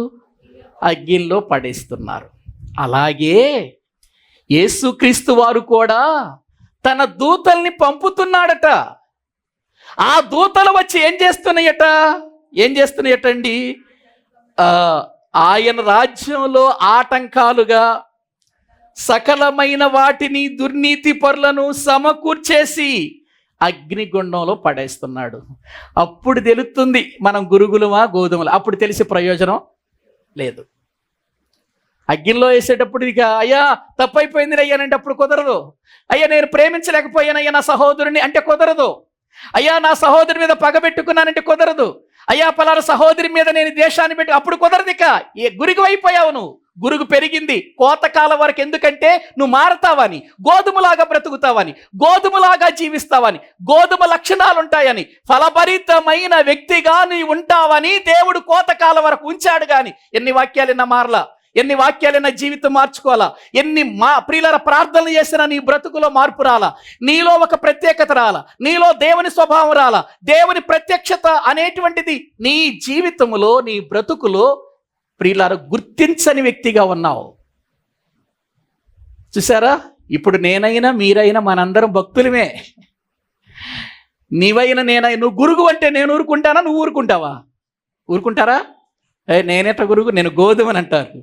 అగ్నిలో పడేస్తున్నారు. అలాగే యేసుక్రీస్తు వారు కూడా తన దూతల్ని పంపుతున్నాడట. ఆ దూతలు వచ్చి ఏం చేస్తున్నాయటండి? ఆయన రాజ్యంలో ఆటంకాలుగా సకలమైన వాటిని దుర్నీతి పరులను సమకూర్చేసి అగ్నిగుండంలో పడేస్తున్నాడు. అప్పుడు తెలుస్తుంది మనం గురుగులమా గోధుమలు. అప్పుడు తెలిసే ప్రయోజనం లేదు. అగ్నిలో వేసేటప్పుడు ఇక అయ్యా తప్పైపోయింది అయ్యానంటే అప్పుడు కుదరదు. అయ్యా నేను ప్రేమించలేకపోయానయ్యా నా సహోదరుని అంటే కుదరదు. అయ్యా నా సహోదరి మీద పగబెట్టుకున్నానంటే కుదరదు. అయ్యా పలానా సహోదరి మీద నేను దేశాన్ని పెట్టి అప్పుడు కుదరదు. ఇక గురుగు అయిపోయావు నువ్వు. గురుగు పెరిగింది కోతకాలం వరకు. ఎందుకంటే నువ్వు మారతావని, గోధుమలాగా బ్రతుకుతావని, గోధుమలాగా జీవిస్తావని, గోధుమ లక్షణాలు ఉంటాయని, ఫలభరితమైన వ్యక్తిగా నీవు ఉంటావని దేవుడు కోతకాలం వరకు ఉంచాడు. కానీ ఎన్ని వాక్యాలైనా మారలా, ఎన్ని వాక్యాలైనా జీవితం మార్చుకోవాలా, ఎన్ని ప్రియుల ప్రార్థనలు చేసినా నీ బ్రతుకులో మార్పు రాలా, నీలో ఒక ప్రత్యేకత రాలా, నీలో దేవుని స్వభావం రాలా, దేవుని ప్రత్యక్షత అనేటువంటిది నీ జీవితంలో నీ బ్రతుకులో ప్రియులారా గుర్తించని వ్యక్తిగా ఉన్నావు. చూసారా? ఇప్పుడు నేనైనా మీరైనా మనందరం భక్తులమే. నీవైనా నేనైనా, నువ్వు గురుగు అంటే నేను ఊరుకుంటానా? నువ్వు ఊరుకుంటావా? ఊరుకుంటారా? నేనేట గురుగు, నేను గోధుమని అంటారు.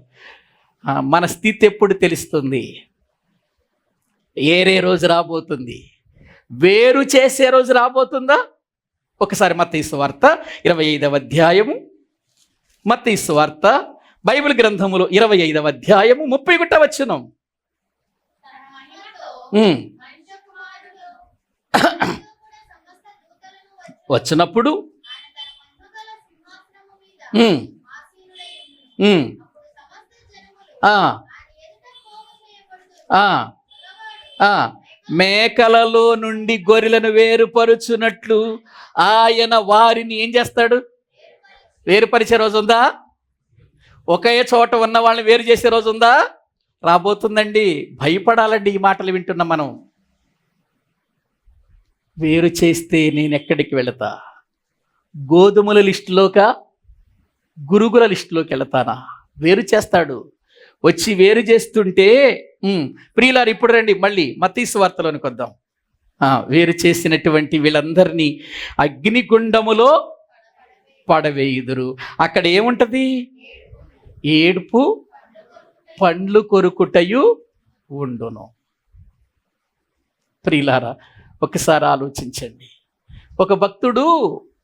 మన స్థితి ఎప్పుడు తెలుస్తుంది? ఏరే రోజు రాబోతుంది, వేరు చేసే రోజు రాబోతుందా? ఒకసారి మత్తయి సువార్త 25వ అధ్యాయము, మత్తయి సువార్త బైబిల్ గ్రంథములో 25వ అధ్యాయము 31వ వచనం. వచ్చినప్పుడు మేకలలో నుండి గొర్రెలను వేరుపరుచున్నట్లు ఆయన వారిని ఏం చేస్తాడు? వేరుపరిచే రోజు ఉందా? ఒకే చోట ఉన్న వాళ్ళని వేరు చేసే రోజు ఉందా? రాబోతుందండి. భయపడాలండి ఈ మాటలు వింటున్నాం మనం. వేరు చేస్తే నేను ఎక్కడికి వెళతా? గోధుమల లిస్టులోకా గురుగుల లిస్టులోకి వెళతానా? వేరు చేస్తాడు. వచ్చి వేరు చేస్తుంటే ప్రియులారు ఇప్పుడు రండి మళ్ళీ మత్తయి సువార్తలోనికి వద్దాం. వేరు చేసినటువంటి వీళ్ళందరినీ అగ్నిగుండములో పడవేయుదురు. అక్కడ ఏముంటది? ఏడుపు పండ్లు కొరుకుటయు ఉండును. ప్రియులారా ఒకసారి ఆలోచించండి. ఒక భక్తుడు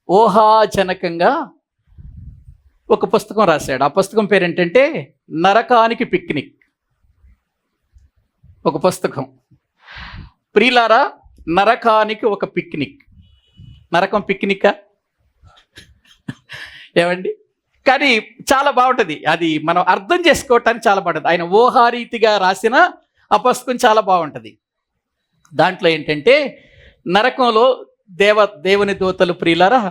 ఊహాజనకంగా ఒక పుస్తకం రాశాడు. ఆ పుస్తకం పేరేంటంటే నరకానికి పిక్నిక్. ఒక పుస్తకం. ప్రియులారా నరకానికి ఒక పిక్నిక్. నరకం పిక్నికా? ఏమండి? కానీ చాలా బాగుంటుంది. అది మనం అర్థం చేసుకోవటానికి చాలా బాగుంటుంది. ఆయన ఊహారీతిగా రాసిన ఆ పుస్తకం చాలా బాగుంటుంది. దాంట్లో ఏంటంటే నరకంలో దేవుని దూతలు ప్రియులారా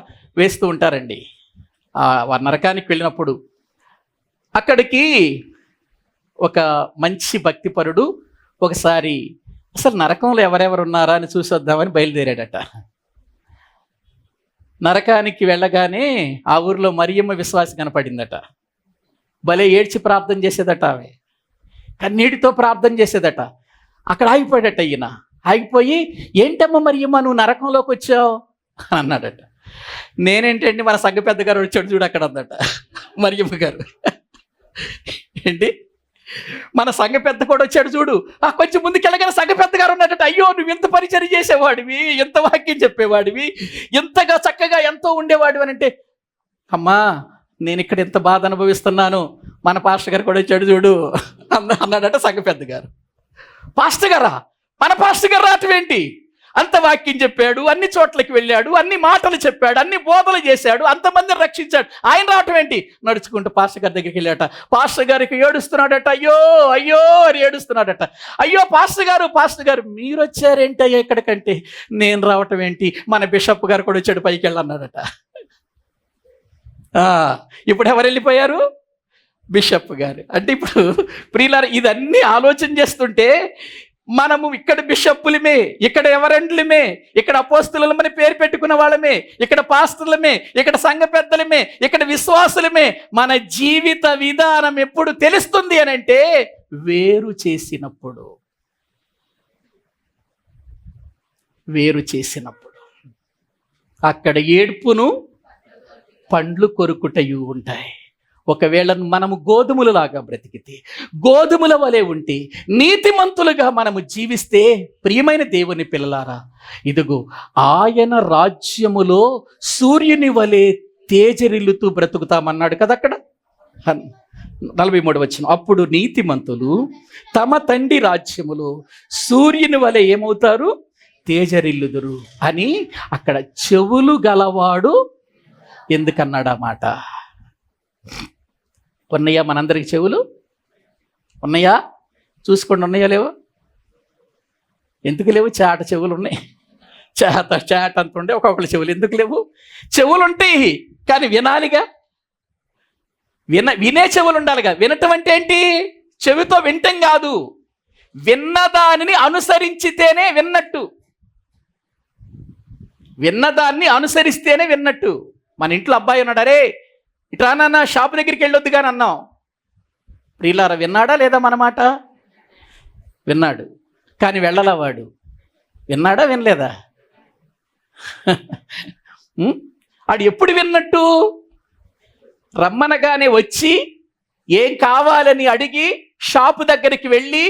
వేస్తూ ఉంటారండి. వారు నరకానికి వెళ్ళినప్పుడు అక్కడికి ఒక మంచి భక్తిపరుడు ఒకసారి అసలు నరకంలో ఎవరెవరు ఉన్నారా అని చూసొద్దామని బయలుదేరాడట. నరకానికి వెళ్ళగానే ఆ ఊరిలో మరియమ్మ విశ్వాసి కనపడిందట. భలే ఏడ్చి ప్రార్థన చేసేదట. ఆమె కన్నీటితో ప్రార్థన చేసేదట. అక్కడ ఆగిపోయాడట. ఈయన ఆగిపోయి, ఏంటమ్మా మరియమ్మ నువ్వు నరకంలోకి వచ్చావు అని అన్నాడట. నేనేంటండి మన సంఘ పెద్ద గారు వచ్చాడు చూడు అక్కడ అందట మరియమ్మ గారు. ఏంటి మన సంఘ పెద్ద కూడా వచ్చాడు చూడు. కొంచెం ముందుకెళ్ళగానే సంఘ పెద్ద గారు ఉన్నాడట. అయ్యో నువ్వు ఎంత పరిచయం చేసేవాడివి, ఎంత వాక్యం చెప్పేవాడివి, ఎంతగా చక్కగా ఎంతో ఉండేవాడివి అని అంటే, అమ్మా నేను ఇక్కడ ఎంత బాధ అనుభవిస్తున్నాను, మన పాస్టర్ గారు కూడా వచ్చాడు చూడు అన్నాడట సంఘ పెద్ద గారు. పాస్టర్ గారా? మన పాస్టర్ గారు రావటం ఏంటి? అంత వాక్యం చెప్పాడు, అన్ని చోట్లకి వెళ్ళాడు, అన్ని మాటలు చెప్పాడు, అన్ని బోధలు చేశాడు, అంతమందిని రక్షించాడు. ఆయన రావటం ఏంటి? నడుచుకుంటూ పాస్టర్ గారి దగ్గరికి వెళ్ళాట. పాస్టర్ గారికి ఏడుస్తున్నాడట. అయ్యో అయ్యో అని ఏడుస్తున్నాడట. అయ్యో పాస్టర్ గారు మీరు వచ్చారేంటి అయ్యా ఎక్కడికంటే? నేను రావటం ఏంటి, మన బిషప్ గారు కూడా వచ్చాడు, పైకి వెళ్ళన్నాడట. ఇప్పుడు ఎవరు వెళ్ళిపోయారు? బిషప్ గారు. అంటే ఇప్పుడు ప్రియులారా, ఇదన్నీ ఆలోచన చేస్తుంటే మనము ఇక్కడ బిషప్పులమే, ఇక్కడ ఎవరెండ్లమే, ఇక్కడ అపోస్తులమని పేరు పెట్టుకున్న వాళ్ళమే, ఇక్కడ పాస్టర్లమే, ఇక్కడ సంఘ పెద్దలమే, ఇక్కడ విశ్వాసులమే. మన జీవిత విధానం ఎప్పుడు తెలుస్తుంది అని అంటే వేరు చేసినప్పుడు. అక్కడ ఏడ్పును పండ్లు కొరుకుటయు ఉంటాయి. ఒకవేళ మనము గోధుమలలాగా బ్రతికితే, గోధుమల వలె ఉంటే, నీతిమంతులుగా మనము జీవిస్తే, ప్రియమైన దేవుని పిల్లలారా, ఇదిగో ఆయన రాజ్యములో సూర్యుని వలె తేజరిల్లుతూ బ్రతుకుతామన్నాడు కదా అక్కడ 43 వచనం. అప్పుడు నీతిమంతులు తమ తండ్రి రాజ్యములో సూర్యుని వలె ఏమవుతారు? తేజరిల్లుదురు అని అక్కడ చెవులు గలవాడు ఎందుకన్నాడు ఆ మాట? ఉన్నాయా మనందరికి చెవులు? ఉన్నాయా? చూసుకోండి, ఉన్నాయా లేవో? ఎందుకు లేవు? చాట చెవులు ఉన్నాయి. చాట అంత ఉండే ఒక్కొక్కరి చెవులు ఎందుకు లేవు? చెవులు ఉంటాయి కానీ వినాలిగా. వినే చెవులు ఉండాలిగా. వినటం అంటే ఏంటి? చెవితో వినటం కాదు, విన్నదానిని అనుసరించితేనే విన్నట్టు. విన్నదాన్ని అనుసరిస్తేనే విన్నట్టు. మన ఇంట్లో అబ్బాయి ఉన్నాడు, అరే ఇట్లా నాన్న షాపు దగ్గరికి వెళ్ళొద్దు కానీ అన్నాం. ప్రియులారా, విన్నాడా లేదా మన మాట? విన్నాడు కానీ వెళ్ళలా వాడు. విన్నాడా వినలేదా? ఆడు ఎప్పుడు విన్నట్టు? రమ్మనగానే వచ్చి ఏం కావాలని అడిగి షాపు దగ్గరికి వెళ్ళి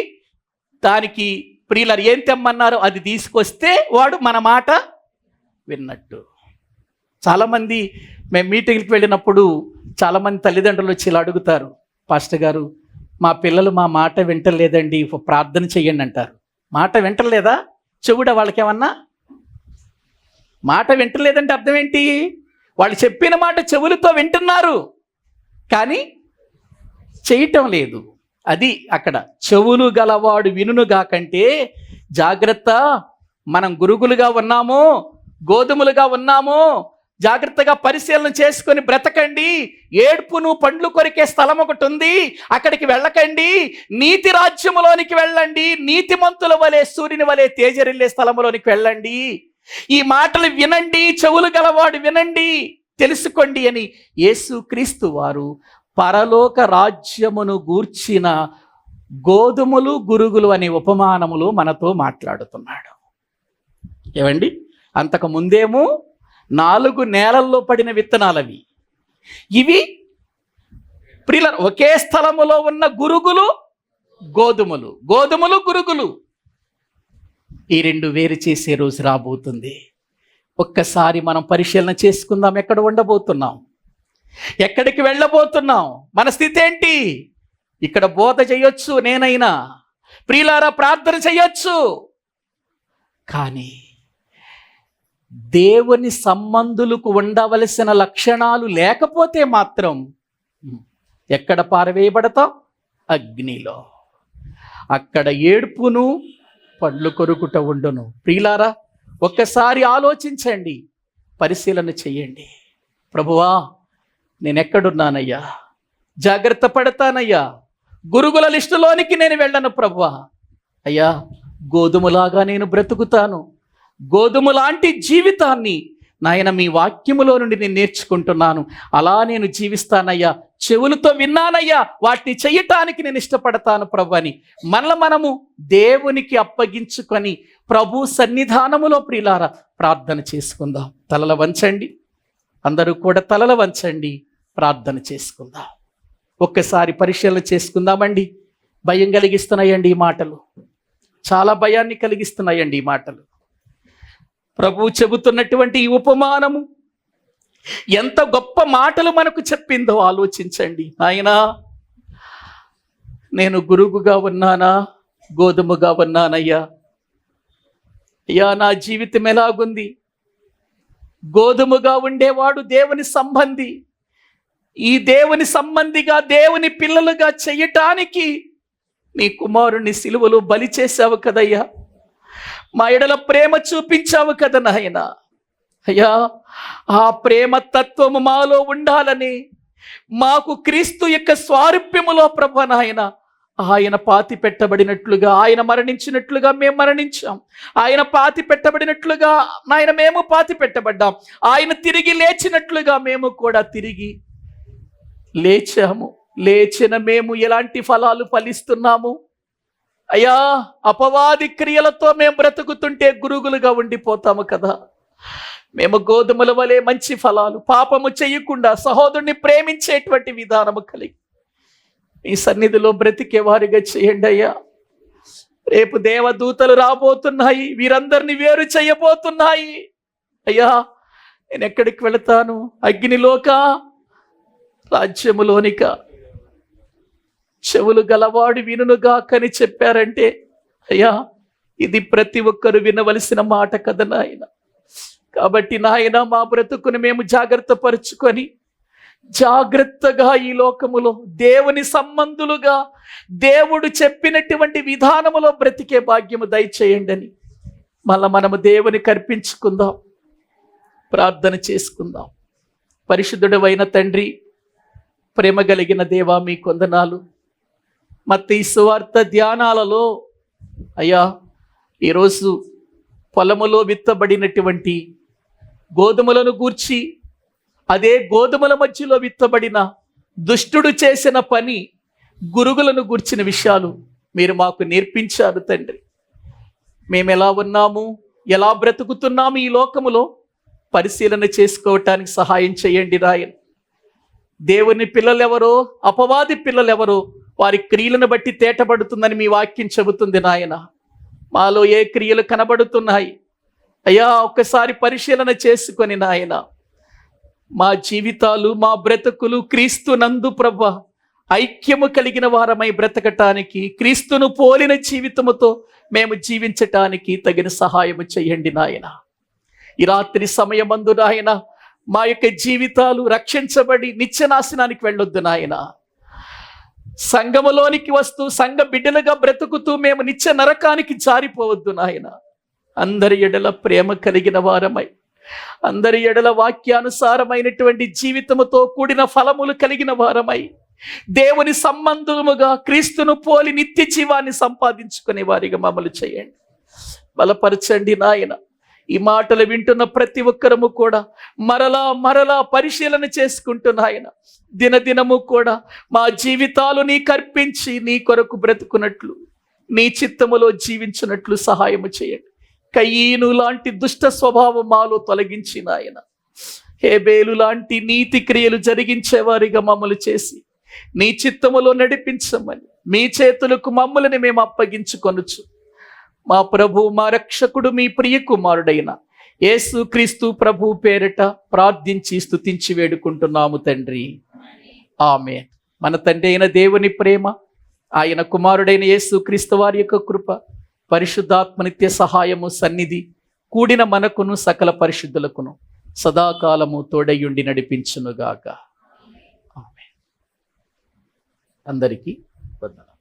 దానికి ప్రియులారు ఏం తెమ్మన్నారో అది తీసుకొస్తే వాడు మన మాట విన్నట్టు. చాలామంది మేము మీటింగ్కి వెళ్ళినప్పుడు చాలామంది తల్లిదండ్రులు వచ్చి ఇలా అడుగుతారు, పాస్టర్ గారు మా పిల్లలు మా మాట వింటలేదండి, ప్రార్థన చెయ్యండి అంటారు. మాట వింటలేదా? చెవుడా వాళ్ళకేమన్నా? మాట వింటలేదంటే అర్థం ఏంటి? వాళ్ళు చెప్పిన మాట చెవులతో వింటున్నారు కానీ చేయటం లేదు. అది అక్కడ చెవులు గలవాడు వినుగా కంటే జాగ్రత్త. మనం గురుగులుగా ఉన్నాము, గోధుమలుగా ఉన్నాము, జాగ్రత్తగా పరిశీలన చేసుకొని బ్రతకండి. ఏడ్పును పండ్లు కొరికే స్థలం ఒకటి ఉంది, అక్కడికి వెళ్ళకండి. నీతి రాజ్యములోనికి వెళ్ళండి. నీతిమంతుల వలె సూర్యుని వలె తేజరిల్లే స్థలములోనికి వెళ్ళండి. ఈ మాటలు వినండి, చెవులు గలవాడు వినండి, తెలుసుకోండి అని యేసుక్రీస్తు వారు పరలోక రాజ్యమును గూర్చిన గోధుమలు గురుగులు అనే ఉపమానములు మనతో మాట్లాడుతున్నాడు. ఏమండి, అంతకు ముందేమో 4 నేలల్లో పడిన విత్తనాలవి. ఇవి ప్రియుల ఒకే స్థలములో ఉన్న గురుగులు, గోధుమలు, గురుగులు. ఈ రెండు వేరు చేసే రోజు రాబోతుంది. ఒక్కసారి మనం పరిశీలన చేసుకుందాం. ఎక్కడ ఉండబోతున్నాం? ఎక్కడికి వెళ్ళబోతున్నాం? మన స్థితి ఏంటి? ఇక్కడ బోధ చేయొచ్చు నేనైనా, ప్రియులారా ప్రార్థన చేయొచ్చు, కానీ దేవుని సంబంధులకు ఉండవలసిన లక్షణాలు లేకపోతే మాత్రం ఎక్కడ పారవేయబడతాం? అగ్నిలో. అక్కడ ఏడ్పును పండ్లు కొరుకుట ఉండును. ప్రియులారా, ఒక్కసారి ఆలోచించండి, పరిశీలన చెయ్యండి. ప్రభువా, నేనెక్కడున్నానయ్యా? జాగ్రత్త పడతానయ్యా. గురుగుల లిస్టులోనికి నేను వెళ్ళను ప్రభువా. అయ్యా, గోధుమలాగా నేను బ్రతుకుతాను. గోధుమ లాంటి జీవితాన్ని నాయన మీ వాక్యములో నుండి నేను నేర్చుకుంటున్నాను. అలా నేను జీవిస్తానయ్యా. చెవులతో విన్నానయ్యా, వాటిని చెయ్యటానికి నేను ఇష్టపడతాను ప్రభు అని మనము దేవునికి అప్పగించుకొని ప్రభు సన్నిధానములో ప్రియులారా ప్రార్థన చేసుకుందాం. తలల వంచండి, అందరూ కూడా తలల వంచండి, ప్రార్థన చేసుకుందాం. ఒక్కసారి పరిశీలన చేసుకుందామండి. భయం కలిగిస్తున్నాయండి ఈ మాటలు, చాలా భయాన్ని కలిగిస్తున్నాయండి ఈ మాటలు. ప్రభు చెబుతున్నటువంటి ఈ ఉపమానము ఎంత గొప్ప మాటలు మనకు చెప్పిందో ఆలోచించండి. నాయనా, నేను గురుగుగా ఉన్నానా, గోధుమగా ఉన్నానయ్యా? అయ్యా, నా జీవితం ఎలాగుంది? గోధుమగా ఉండేవాడు దేవుని సంబంధి. ఈ దేవుని సంబంధిగా, దేవుని పిల్లలుగా చెయ్యటానికి నీ కుమారుణ్ణి సిలువలో బలి చేశావు కదయ్యా. మా ఎడల ప్రేమ చూపించావు కదా నాయనా. అయ్యా, ఆ ప్రేమ తత్వము మాలో ఉండాలని, మాకు క్రీస్తు యొక్క స్వారూప్యములో ప్రభు నాయన ఆయన పాతి పెట్టబడినట్లుగా, ఆయన మరణించినట్లుగా మేము మరణించాం. ఆయన పాతి పెట్టబడినట్లుగా నాయన మేము పాతి పెట్టబడ్డాం. ఆయన తిరిగి లేచినట్లుగా మేము కూడా తిరిగి లేచాము. లేచిన మేము ఎలాంటి ఫలాలు ఫలిస్తున్నాము అయ్యా? అపవాది క్రియలతో మేము బ్రతుకుతుంటే గురుగులుగా ఉండిపోతాము కదా. మేము గోధుమల వలె మంచి ఫలాలు, పాపము చేయకుండా సహోదరుని ప్రేమించేటువంటి విధానము కలిగి మీ సన్నిధిలో బ్రతికే వారిగా చేయండి అయ్యా. రేపు దేవదూతలు రాబోతున్నాయి, వీరందరినీ వేరు చేయబోతున్నాయి అయ్యా. నేను ఎక్కడికి వెళతాను? అగ్నిలోక, రాజ్యములోనిక? చెవులు గలవాడు వినుగా కని చెప్పారంటే అయ్యా, ఇది ప్రతి ఒక్కరు వినవలసిన మాట కదా నాయన. కాబట్టి నాయన, మా బ్రతుకుని మేము జాగ్రత్త పరుచుకొని జాగ్రత్తగా ఈ లోకములో దేవుని సంబంధులుగా, దేవుడు చెప్పినటువంటి విధానములో బ్రతికే భాగ్యము దయచేయండి అని మనము దేవుని కర్పించుకుందాం, ప్రార్థన చేసుకుందాం. పరిశుద్ధుడైన తండ్రి, ప్రేమ కలిగిన దేవా, మీ కొందనాలు. మత్తయి సువార్త ధ్యానాలలో అయ్యా, ఈరోజు పొలములో విత్తబడినటువంటి గోధుమలను గూర్చి, అదే గోధుమల మధ్యలో విత్తబడిన దుష్టుడు చేసిన పని, గురుగులను గూర్చిన విషయాలు మీరు మాకు నేర్పించారు తండ్రి. మేము ఎలా ఉన్నాము, ఎలా బ్రతుకుతున్నాము ఈ లోకములో పరిశీలన చేసుకోవటానికి సహాయం చేయండి రాయన్. దేవుని పిల్లలెవరో, అపవాది పిల్లలెవరో వారి క్రియలను బట్టి తేటపడుతుందని మీ వాక్యం చెబుతుంది నాయన. మాలో ఏ క్రియలు కనబడుతున్నాయి అయ్యా, ఒక్కసారి పరిశీలన చేసుకొని నాయన, మా జీవితాలు, మా బ్రతుకులు క్రీస్తు నందు ప్రభ ఐక్యము కలిగిన వారమై బ్రతకటానికి, క్రీస్తును పోలిన జీవితముతో మేము జీవించటానికి తగిన సహాయము చేయండి నాయన. ఈ రాత్రి సమయమందు నాయన, మా యొక్క జీవితాలు రక్షించబడి నిత్యనాశనానికి వెళ్ళొద్దు నాయన. సంఘములోనికి వస్తూ సంఘ బిడ్డలుగా బ్రతుకుతూ మేము నిత్య నరకానికి జారిపోవద్దు నాయన. అందరి ఎడల ప్రేమ కలిగిన వారమై, అందరి ఎడల వాక్యానుసారమైనటువంటి జీవితముతో కూడిన ఫలములు కలిగిన వారమై, దేవుని సంబంధముగా క్రీస్తును పోలి నిత్య జీవాన్ని సంపాదించుకునే వారిగా మమ్మల్ని చేయండి, బలపరచండి నాయన. ఈ మాటలు వింటున్న ప్రతి ఒక్కరము కూడా మరలా పరిశీలన చేసుకుంటున్నాయన. దినదినము కూడా మా జీవితాలు నీకు అర్పించి నీ కొరకు బ్రతుకున్నట్లు, నీ చిత్తములో జీవించినట్లు సహాయము చేయండి. కయీను లాంటి దుష్ట స్వభావం మాలో తొలగించిన ఆయన, హేబేలు లాంటి నీతి క్రియలు జరిగించేవారిగా మమ్మల్ని చేసి నీ చిత్తములో నడిపించమని మీ చేతులకు మమ్మల్ని మేము అప్పగించుకొనుచు, మా ప్రభు, మా రక్షకుడు, మీ ప్రియ కుమారుడైన యేసు క్రీస్తు ప్రభు పేరిట ప్రార్థించి స్తుతించి వేడుకుంటున్నాము తండ్రి. ఆమేన్. మన తండ్రి అయిన దేవుని ప్రేమ, ఆయన కుమారుడైన యేసు క్రీస్తు వారి యొక్క కృప, పరిశుద్ధాత్మ నిత్య సహాయము, సన్నిధి కూడిన మనకును సకల పరిశుద్ధులకును సదాకాలము తోడయుండి నడిపించునుగాక. ఆమేన్. అందరికీ వందనాలు.